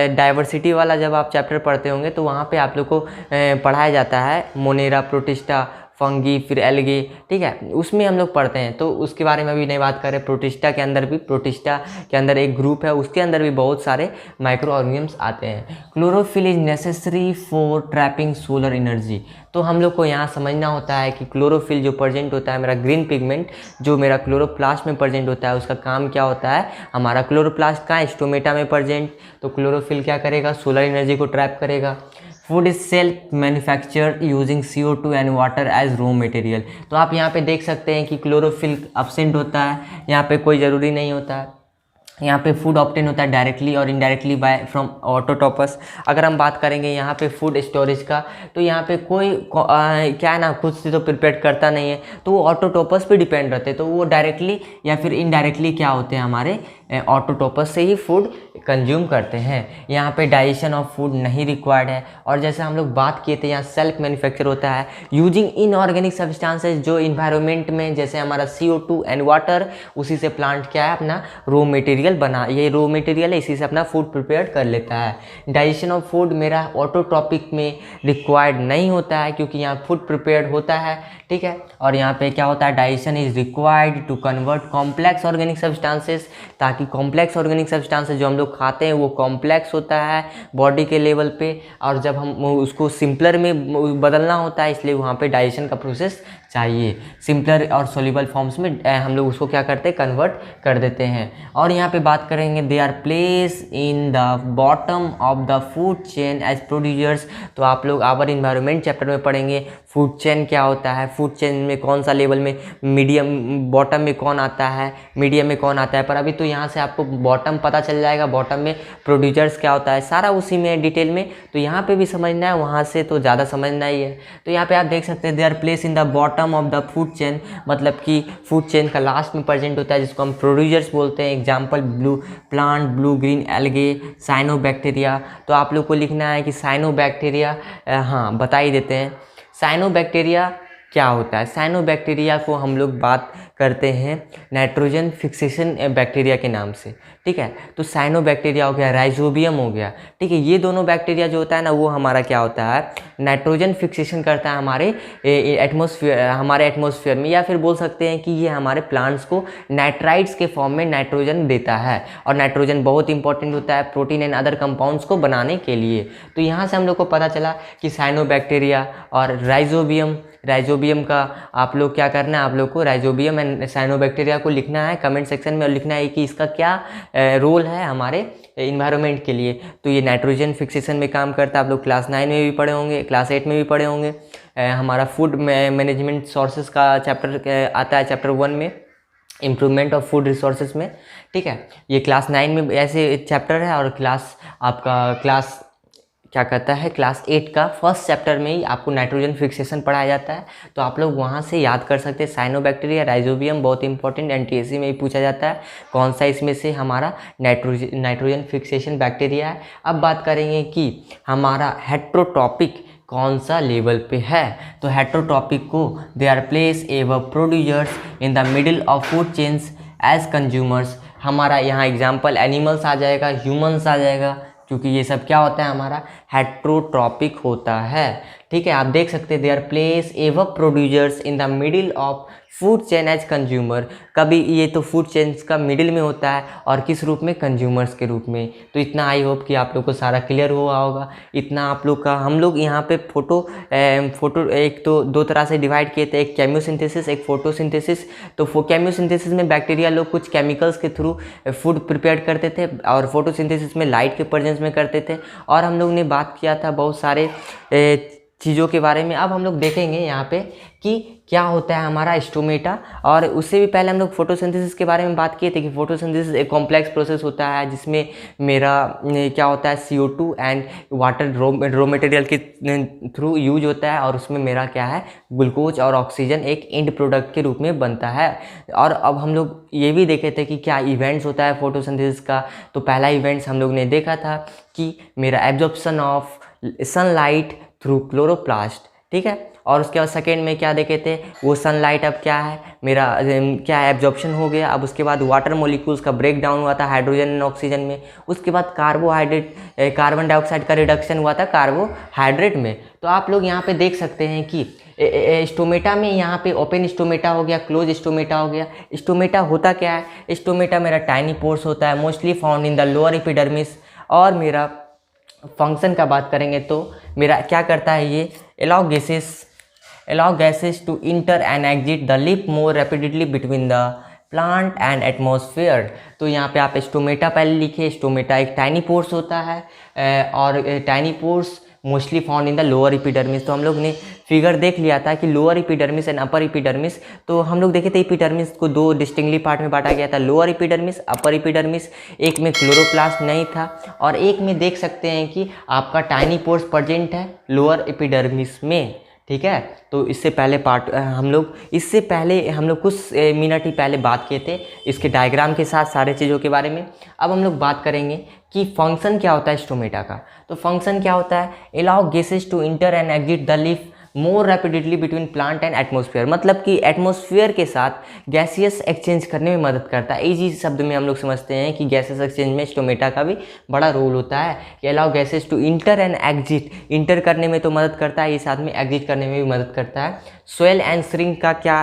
डाइवर्सिटी वाला, जब आप चैप्टर पढ़ते होंगे तो वहाँ पे आप लोग को पढ़ाया जाता है मोनेरा, प्रोटिस्टा, फंगी, फिर एल्गी, ठीक है, उसमें हम लोग पढ़ते हैं, तो उसके बारे में अभी नहीं बात करें। प्रोटिस्टा के अंदर एक ग्रुप है, उसके अंदर भी बहुत सारे माइक्रो ऑर्गेनिम्स आते हैं। Chlorophyll is necessary for trapping solar energy. तो हम लोग को यहाँ समझना होता है कि क्लोरोफिल जो प्रेजेंट होता है मेरा ग्रीन पिगमेंट, जो मेरा क्लोरोप्लास्ट में प्रेजेंट होता है, उसका काम क्या होता है, हमारा क्लोरोप्लास्ट का स्टोमेटा में प्रेजेंट, तो क्लोरोफिल क्या करेगा, सोलर एनर्जी को ट्रैप करेगा। Food is self manufactured using CO2 and water as raw material. तो आप यहाँ पे देख सकते हैं कि क्लोरोफिल अब्सेंट होता है, यहाँ पे कोई ज़रूरी नहीं होता है। यहाँ पे फूड ऑब्टेन होता है डायरेक्टली और इनडायरेक्टली बाय फ्रॉम ऑटोटॉपस। अगर हम बात करेंगे यहाँ पे फूड स्टोरेज का, तो यहाँ पे कोई क्या है ना, खुद से तो प्रिपेयर करता नहीं है, तो वो ऑटोटॉपस पे डिपेंड रहते हैं, तो वो डायरेक्टली या फिर इनडायरेक्टली क्या होते हैं हमारे ऑटोटॉपस से ही फूड कंज्यूम करते हैं। यहाँ पे डाइजेशन ऑफ फूड नहीं रिक्वायर्ड है। और जैसे हम लोग बात किए थे यहाँ सेल्फ मैन्युफैक्चर होता है यूजिंग इनऑर्गेनिक सब्सटेंसेस, जो इन्वायरमेंट में जैसे हमारा CO2 एंड वाटर, उसी से प्लांट क्या है अपना रॉ मटेरियल बना, ये रॉ मटेरियल है, इसी से अपना फूड प्रिपेयर कर लेता है। डाइजेशन ऑफ फूड मेरा ऑटोटॉपिक में रिक्वायर्ड नहीं होता है, क्योंकि यहाँ फूड प्रिपेयर्ड होता है, ठीक है। और यहाँ पे क्या होता है, digestion is required to convert complex organic substances, ताकि कॉम्प्लेक्स ऑर्गेनिक सब्सटेंसेस जो हम लोग खाते हैं वो कॉम्प्लेक्स होता है बॉडी के लेवल पे, और जब हम उसको सिंपलर में बदलना होता है, इसलिए वहाँ पे डाइजेशन का प्रोसेस चाहिए। सिंपलर और सोल्यूबल फॉर्म्स में हम लोग उसको क्या करते हैं, कन्वर्ट कर देते हैं। और यहाँ पे बात करेंगे they are place in the bottom of the food chain as producers. तो आप लोग आवर इन्वायरमेंट चैप्टर में पढ़ेंगे फूड चेन क्या होता है, फूड चेन में कौन सा लेवल में, मीडियम बॉटम में कौन आता है, मीडियम में कौन आता है। पर अभी तो यहाँ से आपको बॉटम पता चल जाएगा, बॉटम में प्रोड्यूसर्स क्या होता है, सारा उसी में डिटेल में। तो यहाँ पे भी समझना है, वहाँ से तो ज़्यादा समझना ही है। तो यहाँ पे आप देख सकते हैं they are place in the bottom of the food chain, मतलब कि फूड चेन का लास्ट में प्रेजेंट होता है जिसको हम प्रोड्यूसर्स बोलते हैं। Example blue plant, blue green algae, cyanobacteria. तो आप लोग को लिखना है कि साइनोबैक्टीरिया, हाँ बता ही देते हैं साइनोबैक्टीरिया क्या होता है। साइनोबैक्टीरिया को हम लोग बात करते हैं नाइट्रोजन फिक्सेशन बैक्टीरिया के नाम से, ठीक है। तो साइनोबैक्टीरिया हो गया, राइजोबियम हो गया, ठीक है। ये दोनों बैक्टीरिया जो होता है ना, वो हमारा क्या होता है, नाइट्रोजन फिक्सेशन करता है हमारे एटमॉस्फेयर में, या फिर बोल सकते हैं कि ये हमारे प्लांट्स को नाइट्राइड्स के फॉर्म में नाइट्रोजन देता है। और नाइट्रोजन बहुत इंपॉर्टेंट होता है प्रोटीन एंड अदर कंपाउंड्स को बनाने के लिए। तो यहाँ से हम लोग को पता चला कि साइनोबैक्टीरिया और राइजोबियम का आप लोग क्या करना है, आप लोग को राइजोबियम एंड साइनोबैक्टीरिया को लिखना है कमेंट सेक्शन में, और लिखना है कि इसका क्या रोल है हमारे इन्वायरमेंट के लिए। तो ये नाइट्रोजन फिक्सेशन में काम करता है। आप लोग क्लास 9 में भी पढ़े होंगे, क्लास 8 में भी पढ़े होंगे। हमारा फूड मैनेजमेंट सोर्सेज का चैप्टर आता है, चैप्टर 1 में इम्प्रूवमेंट ऑफ फूड रिसोर्सेज में, ठीक है। ये क्लास 9 में ऐसे चैप्टर है। और क्लास क्या कहता है, क्लास 8 का फर्स्ट चैप्टर में ही आपको नाइट्रोजन फिक्सेशन पढ़ाया जाता है। तो आप लोग वहाँ से याद कर सकते हैं। साइनोबैक्टीरिया, राइजोबियम बहुत इंपॉर्टेंट, एनटीएससी में भी पूछा जाता है कौन सा इसमें से हमारा नाइट्रोजन फिक्सेशन बैक्टीरिया है। अब बात करेंगे कि हमारा हेट्रोटॉपिक कौन सा लेवल पे है। तो हेट्रोटॉपिक को they are place ever producers in the middle of food chains as consumers. हमारा यहाँ एग्जाम्पल एनिमल्स आ जाएगा, ह्यूमंस आ जाएगा, क्योंकि ये सब क्या होता है, हमारा हेट्रोट्रॉपिक होता है, ठीक है। आप देख सकते हैं they are place ever producers in the middle of food chain as consumer. कभी ये तो फूड चेन्स का मिडिल में होता है और किस रूप में, कंज्यूमर्स के रूप में। तो इतना आई होप कि आप लोग को सारा क्लियर हुआ होगा। इतना आप लोग का हम लोग यहाँ पे फोटो एक तो दो तरह से डिवाइड किए थे, एक केमियोसिंथेसिस, एक फोटोसिंथेसिस। तो केमियोसिंथेसिस में बैक्टीरिया लोग कुछ केमिकल्स के थ्रू फूड प्रिपेयर करते थे, और फोटोसिंथेसिस में लाइट के प्रेजेंस में करते थे। और हम लोग ने बात किया था बहुत सारे चीज़ों के बारे में। अब हम लोग देखेंगे यहाँ पे कि क्या होता है हमारा स्टोमेटा। और उससे भी पहले हम लोग फोटोसिंथेसिस के बारे में बात किए थे कि फोटोसिंथेसिस एक कॉम्प्लेक्स प्रोसेस होता है जिसमें मेरा क्या होता है, CO2 and water raw material के थ्रू यूज होता है, और उसमें मेरा क्या है, ग्लूकोज और ऑक्सीजन एक एंड प्रोडक्ट के रूप में बनता है। और अब हम लोग ये भी देखे थे कि क्या इवेंट्स होता है फोटोसिंथेसिस का। तो पहला इवेंट्स हम लोग ने देखा था कि मेरा absorption of sunlight through chloroplast, ठीक है। और उसके बाद सेकेंड में क्या देखे थे, वो सनलाइट अब क्या है, मेरा क्या है, एब्जॉर्प्शन हो गया। अब उसके बाद वाटर मॉलिक्यूल्स का ब्रेक डाउन हुआ था हाइड्रोजन एंड ऑक्सीजन में। उसके बाद कार्बन डाइऑक्साइड का रिडक्शन हुआ था कार्बोहाइड्रेट में। तो आप लोग यहाँ पे देख सकते हैं कि स्टोमेटा में यहाँ पे ओपन स्टोमेटा हो गया, क्लोज स्टोमेटा हो गया। स्टोमेटा होता क्या है, स्टोमेटा मेरा टाइनी पोर्स होता है, mostly found in the lower epidermis. और मेरा फंक्शन का बात करेंगे तो मेरा क्या करता है, ये allow gases to enter and exit the lip more rapidly between the plant and atmosphere। तो यहाँ पे आप स्टोमेटा पहले लिखे। स्टोमेटा एक टाइनी पोर्स होता है, और tiny pores mostly found in the lower epidermis. तो हम लोग ने फिगर देख लिया था कि lower epidermis and upper epidermis. तो हम लोग देखे थे एपिडर्मिस को दो डिस्टिंक्टली पार्ट में बांटा गया था, लोअर एपिडर्मिस, अपर एपिडर्मिस। एक में क्लोरोप्लास्ट नहीं था, और एक में देख सकते हैं कि आपका टाइनी पोर्स प्रेजेंट है लोअर एपिडर्मिस में, ठीक है। तो इससे पहले हम लोग कुछ मिनट ही पहले बात किए थे इसके डायग्राम के साथ सारे चीज़ों के बारे में। अब हम लोग बात करेंगे कि फंक्शन क्या होता है स्टोमेटा का। तो फंक्शन क्या होता है, allow gases to enter and exit the leaf more rapidly between plant and atmosphere. मतलब कि एटमॉस्फेयर के साथ गैसियस एक्सचेंज करने में मदद करता है। इजी शब्द में हम लोग समझते हैं कि गैसियस एक्सचेंज में स्टोमेटा का भी बड़ा रोल होता है कि allow gases to enter and exit. Enter करने में तो मदद करता है, ये साथ में एग्जिट करने में भी मदद करता है। स्वेल एंड श्रिंक का क्या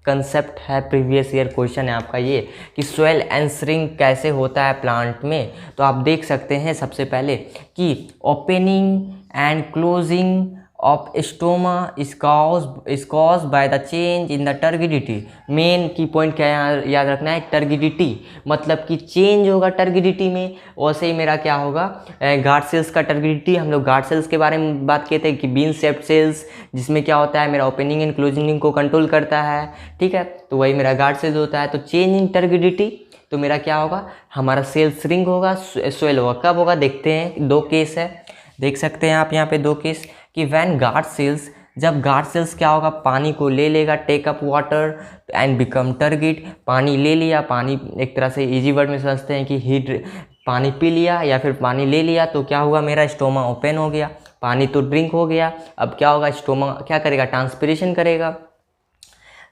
कंसेप्ट है, प्रीवियस ईयर क्वेश्चन है आपका ये कि स्वेल एंड श्रिंक कैसे होता है प्लांट में। तो आप देख सकते हैं सबसे पहले कि opening and closing of stoma is cause by the change in the turgidity. Main key point क्या यहाँ याद रखना है, टर्गिडिटी, मतलब कि चेंज होगा टर्गिडिटी में। वैसे ही मेरा क्या होगा, गार्ड सेल्स का टर्गिडिटी। हम लोग गार्ड सेल्स के बारे में बात किए थे कि बीन शेप्ड सेल्स, जिसमें क्या होता है मेरा ओपनिंग एंड क्लोजिंग को कंट्रोल करता है, ठीक है, तो वही मेरा गार्ड सेल्स होता है। तो चेंज इन टर्गिडिटी, तो मेरा क्या होगा, हमारा सेल श्रिंक होगा, स्वेल होगा। कब होगा देखते हैं, दो केस है, देख सकते हैं आप यहाँ पे दो केस कि व्हेन गार्ड सेल्स, जब गार्ड सेल्स क्या होगा, पानी को ले लेगा, take up water and become turgid. पानी ले लिया, पानी एक तरह से इजी वर्ड में समझते हैं कि हीट, पानी पी लिया या फिर पानी ले लिया, तो क्या हुआ, मेरा स्टोमा ओपन हो गया, पानी तो ड्रिंक हो गया। अब क्या होगा, स्टोमा क्या करेगा, ट्रांसपिरेशन करेगा।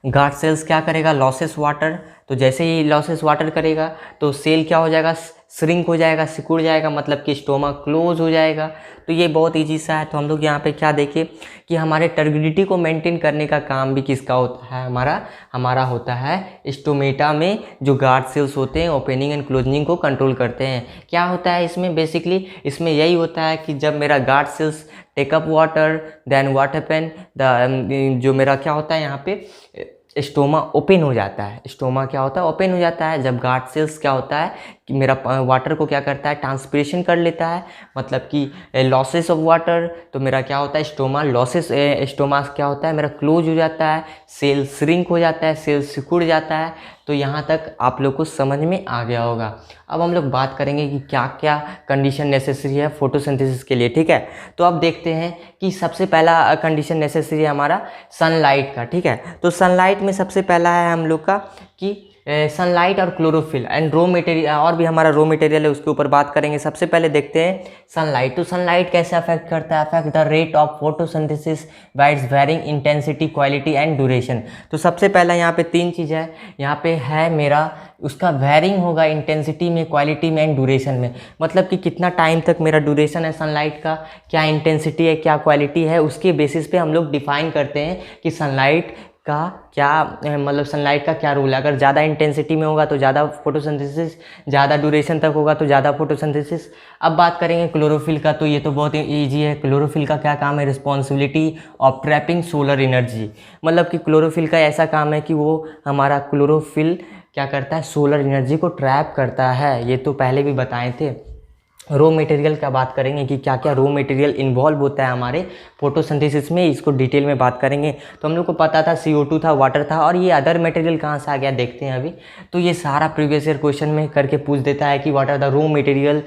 गार्ड सेल्स क्या करेगा, लॉसेस वाटर, तो जैसे ही लॉसेस वाटर करेगा तो सेल क्या हो जाएगा, श्रिंक हो जाएगा, सिकुड़ जाएगा, मतलब कि स्टोमा क्लोज हो जाएगा। तो ये बहुत ईजी सा है। तो हम लोग यहाँ पे क्या देखें कि हमारे टर्गिडिटी को मेंटेन करने का काम भी किसका होता है, हमारा होता है स्टोमेटा में जो गार्ड सेल्स होते हैं ओपनिंग एंड क्लोजिंग को कंट्रोल करते हैं। क्या होता है इसमें, बेसिकली इसमें यही होता है कि जब मेरा guard cells take up water, then what happen the, जो मेरा क्या होता है यहाँ पे स्टोमा ओपन हो जाता है। स्टोमा क्या होता है, ओपन हो जाता है। जब गार्ड सेल्स क्या होता है कि मेरा वाटर को क्या करता है, ट्रांसपिरेशन कर लेता है, मतलब कि लॉसेस ऑफ वाटर, तो मेरा क्या होता है, स्टोमा लॉसेस, स्टोमा क्या होता है मेरा क्लोज हो जाता है, सेल श्रिंक हो जाता है, सेल सिकुड़ जाता है। तो यहाँ तक आप लोग को समझ में आ गया होगा। अब हम लोग बात करेंगे कि क्या क्या कंडीशन नेसेसरी है फोटोसिंथेसिस के लिए, ठीक है। तो अब देखते हैं कि सबसे पहला कंडीशन नेसेसरी है हमारा सनलाइट का, ठीक है। तो सनलाइट में सबसे पहला है हम लोग का कि सनलाइट और क्लोरोफिल एंड रो मटेरियल, और भी हमारा रो मटेरियल है, उसके ऊपर बात करेंगे। सबसे पहले देखते हैं सनलाइट। तो सनलाइट कैसे अफेक्ट करता है, affect the rate of photosynthesis by its varying intensity, quality and duration. तो सबसे पहला यहाँ पे तीन चीज़ है, यहाँ पे है मेरा उसका वेरिंग होगा इंटेंसिटी में, क्वालिटी में एंड ड्यूरेशन में, मतलब कि कितना टाइम तक मेरा ड्यूरेशन है सनलाइट का, क्या इंटेंसिटी है, क्या क्वालिटी है, उसके बेसिस पे हम लोग डिफाइन करते हैं कि सनलाइट का क्या, मतलब सनलाइट का क्या रोल है। अगर ज़्यादा इंटेंसिटी में होगा तो ज़्यादा फोटोसिंथेसिस, ज़्यादा ड्यूरेशन तक होगा तो ज़्यादा फोटोसिंथेसिस। अब बात करेंगे क्लोरोफिल का, तो ये तो बहुत ईजी है। क्लोरोफिल का क्या काम है, responsibility of trapping solar energy, मतलब कि क्लोरोफिल का ऐसा काम है कि वो हमारा क्लोरोफिल क्या करता है, सोलर एनर्जी को ट्रैप करता है। ये तो पहले भी बताए थे। रो मटेरियल का बात करेंगे कि क्या क्या रो मटेरियल इन्वॉल्व होता है हमारे फोटोसिंथेसिस में, इसको डिटेल में बात करेंगे। तो हम लोग को पता था CO2 था, वाटर था, और ये अदर मटेरियल कहाँ से आ गया देखते हैं अभी। तो ये सारा प्रीवियस ईयर क्वेश्चन में करके पूछ देता है कि what are the raw material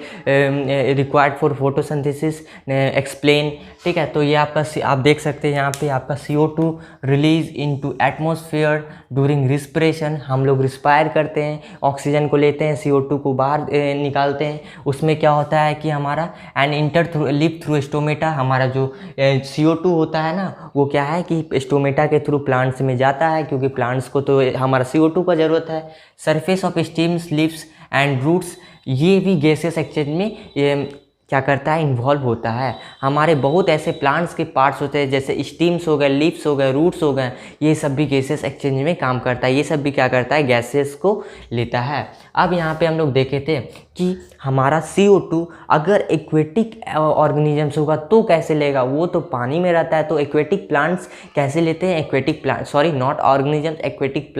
required for photosynthesis, explain, ठीक है। तो ये आपका आप देख सकते हैं यहाँ पे आपका CO2 release into atmosphere during respiration. हम लोग रिस्पायर करते हैं, ऑक्सीजन को लेते हैं, CO2 को बाहर निकालते हैं। उसमें क्या होता है कि हमारा and inter through lip through stomata, हमारा जो CO2 होता है ना, वो क्या है कि स्टोमेटा के थ्रू प्लांट्स में जाता है, क्योंकि प्लांट्स को तो हमारा CO2 का ज़रूरत है। Surface of stems, leaves and roots, ये भी गैसेस एक्सचेंज में क्या करता है, इन्वॉल्व होता है। हमारे बहुत ऐसे प्लांट्स के पार्ट्स होते हैं, जैसे स्टीम्स हो गए, लीव्स हो गए, रूट्स हो गए, ये सब भी गैसेस एक्सचेंज में काम करता है। ये सब भी क्या करता है, गैसेस को लेता है। अब यहाँ पे हम लोग देखे थे कि हमारा CO2 अगर एक्वेटिक ऑर्गेनिजम्स होगा तो कैसे लेगा, वो तो पानी में रहता है। तो एक्वेटिक प्लांट्स कैसे लेते हैं, aquatic plant, sorry not organisms, aquatic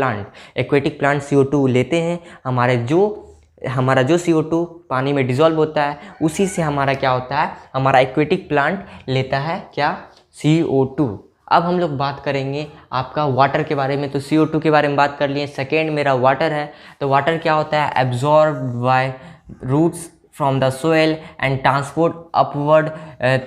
plant CO2 लेते हैं। हमारा जो CO2 पानी में डिज़ोल्व होता है, उसी से हमारा क्या होता है, हमारा एक्वेटिक प्लांट लेता है क्या, CO2। अब हम लोग बात करेंगे आपका वाटर के बारे में। तो CO2 के बारे में बात कर लिए। सेकेंड मेरा वाटर है। तो वाटर क्या होता है, absorb by roots from the soil and transport upward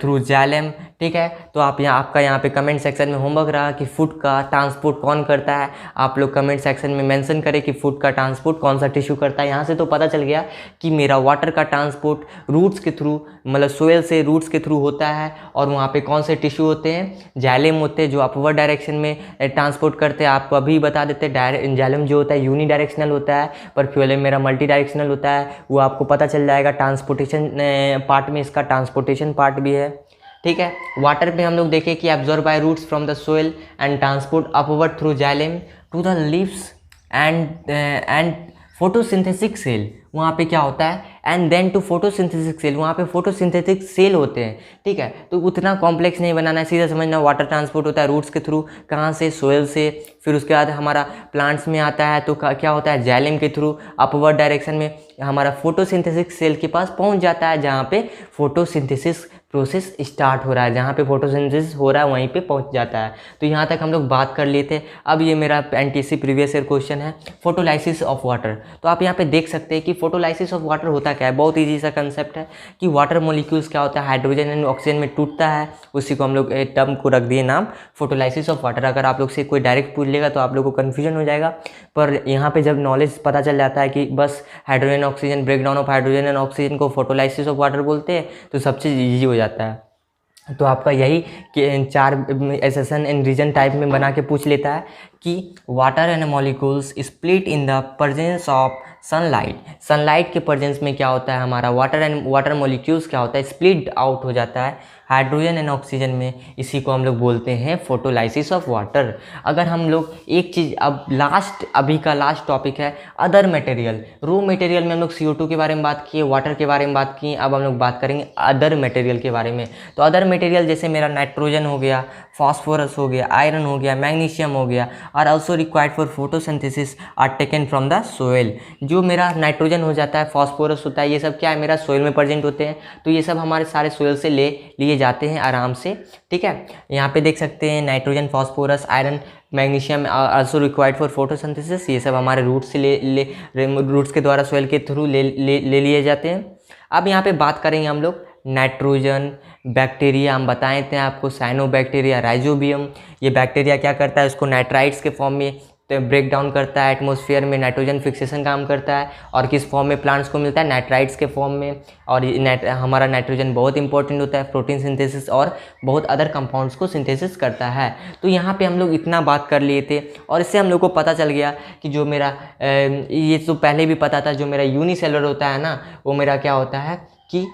through xylem, ठीक है। तो आप आपका यहाँ पे कमेंट सेक्शन में होमवर्क रहा कि फूड का ट्रांसपोर्ट कौन करता है। आप लोग कमेंट सेक्शन में मेंशन करें कि फूड का ट्रांसपोर्ट कौन सा टिश्यू करता है। यहाँ से तो पता चल गया कि मेरा वाटर का ट्रांसपोर्ट रूट्स के थ्रू, मतलब सोयल से रूट्स के थ्रू होता है। और वहाँ पे कौन से टिश्यू होते हैं, जाइलम होते हैं, जो अपवर्ड डायरेक्शन में ट्रांसपोर्ट करते हैं। आपको अभी बता देते हैं, जाइलम जो होता है यूनी डायरेक्शनल होता है, पर फ्यूएलम मेरा मल्टी डायरेक्शनल होता है। वो आपको पता चल जाएगा ट्रांसपोर्टेशन पार्ट में, इसका ट्रांसपोर्टेशन पार्ट भी है, ठीक है। वाटर पे हम लोग देखें कि absorb by roots from the soil and transport upward through xylem to the leaves and photosynthesis cell. वहाँ पे क्या होता है, and then to photosynthesis cell, वहाँ पे फोटोसिंथेटिक सेल होते हैं, ठीक है। तो उतना कॉम्प्लेक्स नहीं बनाना है, सीधा समझना वाटर ट्रांसपोर्ट होता है रूट्स के थ्रू, कहाँ से, सोयल से, फिर उसके बाद हमारा प्लांट्स में आता है तो क्या होता है, जाइलम के थ्रू अपवर्ड डायरेक्शन में हमारा फोटोसिंथेसिस सेल के पास पहुंच जाता है, जहाँ पे फोटोसिंथेसिस प्रोसेस स्टार्ट हो रहा है, जहाँ पे फोटोसिंथेसिस हो रहा है वहीं पे पहुंच जाता है। तो यहाँ तक हम लोग बात कर लिए थे। अब ये मेरा एनटीसी प्रीवियस ईयर क्वेश्चन है, फोटोलाइसिस ऑफ वाटर। तो आप यहाँ पे देख सकते हैं कि फोटोलाइसिस ऑफ वाटर होता क्या है। बहुत ईजी सा कंसेप्ट है कि वाटर मोलिक्यूल्स क्या होता है, हाइड्रोजन एंड ऑक्सीजन में टूटता है, उसी को हम लोग टर्म को रख दिए नाम फोटोलाइसिस ऑफ वाटर। अगर आप लोग से कोई डायरेक्ट पूछ लेगा तो आप लोग को कन्फ्यूजन हो जाएगा, पर यहाँ पे जब नॉलेज पता चल जाता है कि बस hydrogen oxygen, breakdown of hydrogen and oxygen को फोटोलाइसिस ऑफ वाटर बोलते हैं, तो सब चीज़ ईजी हो जाता है। तो आपका यही कि 4 एसेसन एंड रीजन टाइप में बना के पूछ लेता है कि water and molecules split in the presence of sunlight. Sunlight के प्रेजेंस में क्या होता है, हमारा वाटर मॉलिक्यूल्स क्या होता है, स्प्लिट आउट हो जाता है हाइड्रोजन एंड ऑक्सीजन में, इसी को हम लोग बोलते हैं फोटोलाइसिस ऑफ वाटर। अगर हम लोग एक चीज़, अब अभी का लास्ट टॉपिक है अदर मटेरियल। रो मटेरियल में हम लोग CO2 के बारे में बात किए, वाटर के बारे में बात किए, अब हम लोग बात करेंगे अदर मटेरियल के बारे में। तो अदर मटेरियल जैसे मेरा नाइट्रोजन हो गया, फास्फोरस हो गया, आयरन हो गया, मैग्नीशियम हो गया, are also required for photosynthesis are taken from the soil. जो मेरा नाइट्रोजन हो जाता है, फास्फोरस होता है, ये सब क्या है, मेरा सोयल में प्रेजेंट होते हैं। तो ये सब हमारे सारे सोयल से लिए जाते हैं आराम से, ठीक है। यहाँ पे देख सकते हैं nitrogen, phosphorus, iron, magnesium also required for photosynthesis, ये सब हमारे रूट्स से रूट्स के द्वारा सोयल के थ्रू ले लिए जाते हैं। अब यहाँ पे बात करेंगे हम लोग नाइट्रोजन, बैक्टीरिया हम बताए थे आपको, साइनोबैक्टीरिया, राइजोबियम। ये बैक्टीरिया क्या करता है, उसको नाइट्राइट्स के फॉर्म में ब्रेक डाउन करता है, एटमॉस्फेयर में नाइट्रोजन फिक्सेशन काम करता है, और किस फॉर्म में प्लांट्स को मिलता है, नाइट्राइट्स के फॉर्म में। और हमारा नाइट्रोजन बहुत इंपॉर्टेंट होता है प्रोटीन सिंथेसिस और बहुत अदर कंपाउंड्स को सिंथेसिस करता है। तो यहाँ पे हम लोग इतना बात कर लिए थे, और इससे हम लोग को पता चल गया कि जो मेरा ये तो पहले भी पता था, जो मेरा यूनिसेलुलर होता है ना, वो मेरा क्या होता है कि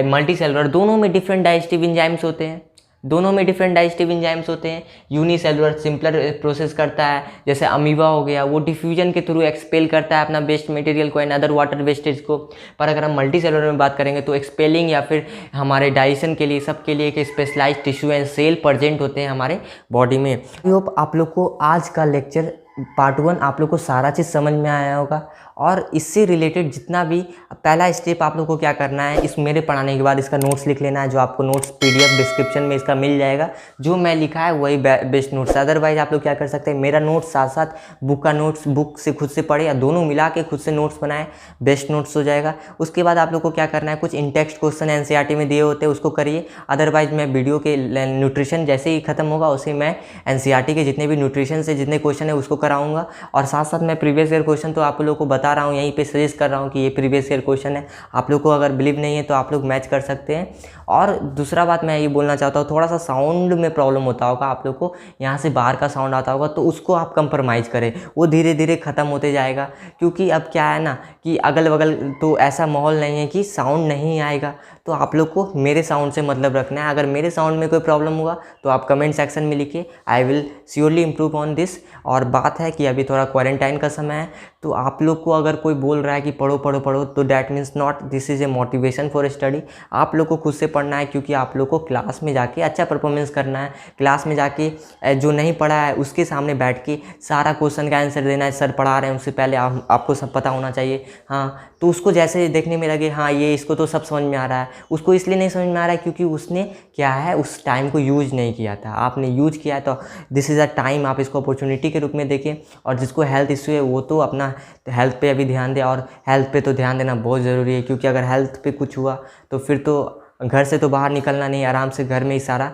मल्टी सेलुलर। दोनों में डिफरेंट डाइजेस्टिव एंजाइम्स होते हैं, दोनों में डिफरेंट डाइजेस्टिव एंजाइम्स होते हैं। यूनिसेलुलर सिंपलर प्रोसेस करता है, जैसे अमीबा हो गया, वो डिफ्यूजन के थ्रू एक्सपेल करता है अपना वेस्ट मटेरियल को एंड अदर वाटर वेस्टेज को। पर अगर हम मल्टी सेलुलर में बात करेंगे तो एक्सपेलिंग या फिर हमारे डाइजेशन के लिए, सबके लिए एक specialised tissue and cell present होते हैं हमारे बॉडी में। आई होप आप लोग को आज का लेक्चर पार्ट 1 आप लोग को सारा चीज़ समझ में आया होगा। और इससे रिलेटेड जितना भी पहला स्टेप आप लोग को क्या करना है, इस मेरे पढ़ाने के बाद इसका नोट्स लिख लेना है, जो आपको नोट्स PDF डिस्क्रिप्शन में इसका मिल जाएगा। जो मैं लिखा है वही बेस्ट नोट्स। अदरवाइज आप लोग क्या कर सकते हैं, मेरा नोट्स साथ साथ बुक का नोट्स, बुक से खुद से पढ़े या दोनों मिला के खुद से नोट्स बनाए, बेस्ट नोट्स हो जाएगा। उसके बाद आप लोग को क्या करना है, कुछ इनटेक्स्ट क्वेश्चन NCERT में दिए होते हैं उसको करिए। अदरवाइज मैं वीडियो के न्यूट्रिशन जैसे ही खत्म होगा उसे मैं NCERT के जितने भी न्यूट्रिशन से जितने क्वेश्चन है उसको कराऊंगा। और साथ साथ मैं प्रीवियस ईयर क्वेश्चन तो आप लोग को बता रहा हूँ, यहीं पे सजेस्ट कर रहा हूँ कि ये प्रीवियस ईयर क्वेश्चन है। आप लोग को अगर बिलीव नहीं है तो आप लोग मैच कर सकते हैं। और दूसरा बात मैं ये बोलना चाहता हूँ, थोड़ा सा साउंड में प्रॉब्लम होता होगा आप लोग को, यहाँ से बाहर का साउंड आता होगा, तो उसको आप कंप्रोमाइज़ करें, वो धीरे धीरे ख़त्म होते जाएगा। क्योंकि अब क्या है ना कि अगल बगल तो ऐसा माहौल नहीं है कि साउंड नहीं आएगा, तो आप लोग को मेरे साउंड से मतलब रखना है। अगर मेरे साउंड में कोई प्रॉब्लम हुआ तो आप कमेंट सेक्शन में लिखिए, I will surely improve on this. और बात है कि अभी थोड़ा क्वारंटाइन का समय है, तो आप लोग को अगर कोई बोल रहा है कि पढ़ो पढ़ो पढ़ो, तो that means not this is a motivation for study. आप लोग को खुद से पढ़ना है, क्योंकि आप लोग को क्लास में जाके अच्छा परफॉर्मेंस करना है। क्लास में जाके जो नहीं पढ़ा है उसके सामने बैठ के सारा क्वेश्चन का आंसर देना है। सर पढ़ा रहे हैं उससे पहले आपको सब पता होना चाहिए। हाँ, तो उसको जैसे देखने में लगे हाँ ये इसको तो सब समझ में आ रहा है, उसको इसलिए नहीं समझ में आ रहा है क्योंकि उसने क्या है उस टाइम को यूज नहीं किया था। आपने यूज किया है तो दिस इज़ अ टाइम, आप इसको अपॉर्चुनिटी के रूप में देखें। और जिसको हेल्थ इशू है वो तो अपना हेल्थ पे अभी ध्यान दे, और हेल्थ पे तो ध्यान देना बहुत ज़रूरी है। क्योंकि अगर हेल्थ पे कुछ हुआ तो फिर तो घर से तो बाहर निकलना नहीं, आराम से घर में ही सारा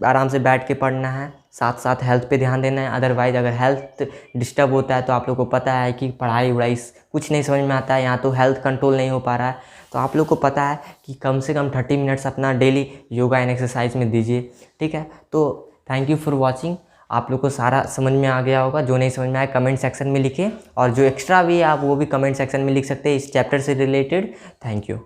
आराम से बैठ के पढ़ना है, साथ साथ हेल्थ पे ध्यान देना है। अदरवाइज़ अगर हेल्थ डिस्टर्ब होता है तो आप लोग को पता है कि पढ़ाई वढ़ाई कुछ नहीं समझ में आता है, यहाँ तो हेल्थ कंट्रोल नहीं हो पा रहा है। तो आप लोग को पता है कि कम से कम 30 मिनट्स अपना डेली योगा एंड एक्सरसाइज में दीजिए, ठीक है। तो थैंक यू फॉर वॉचिंग। आप लोग को सारा समझ में आ गया होगा। जो नहीं समझ में आया कमेंट सेक्शन में लिखें, और जो एक्स्ट्रा भी है आप वो भी कमेंट सेक्शन में लिख सकते हैं इस चैप्टर से रिलेटेड। Thank you.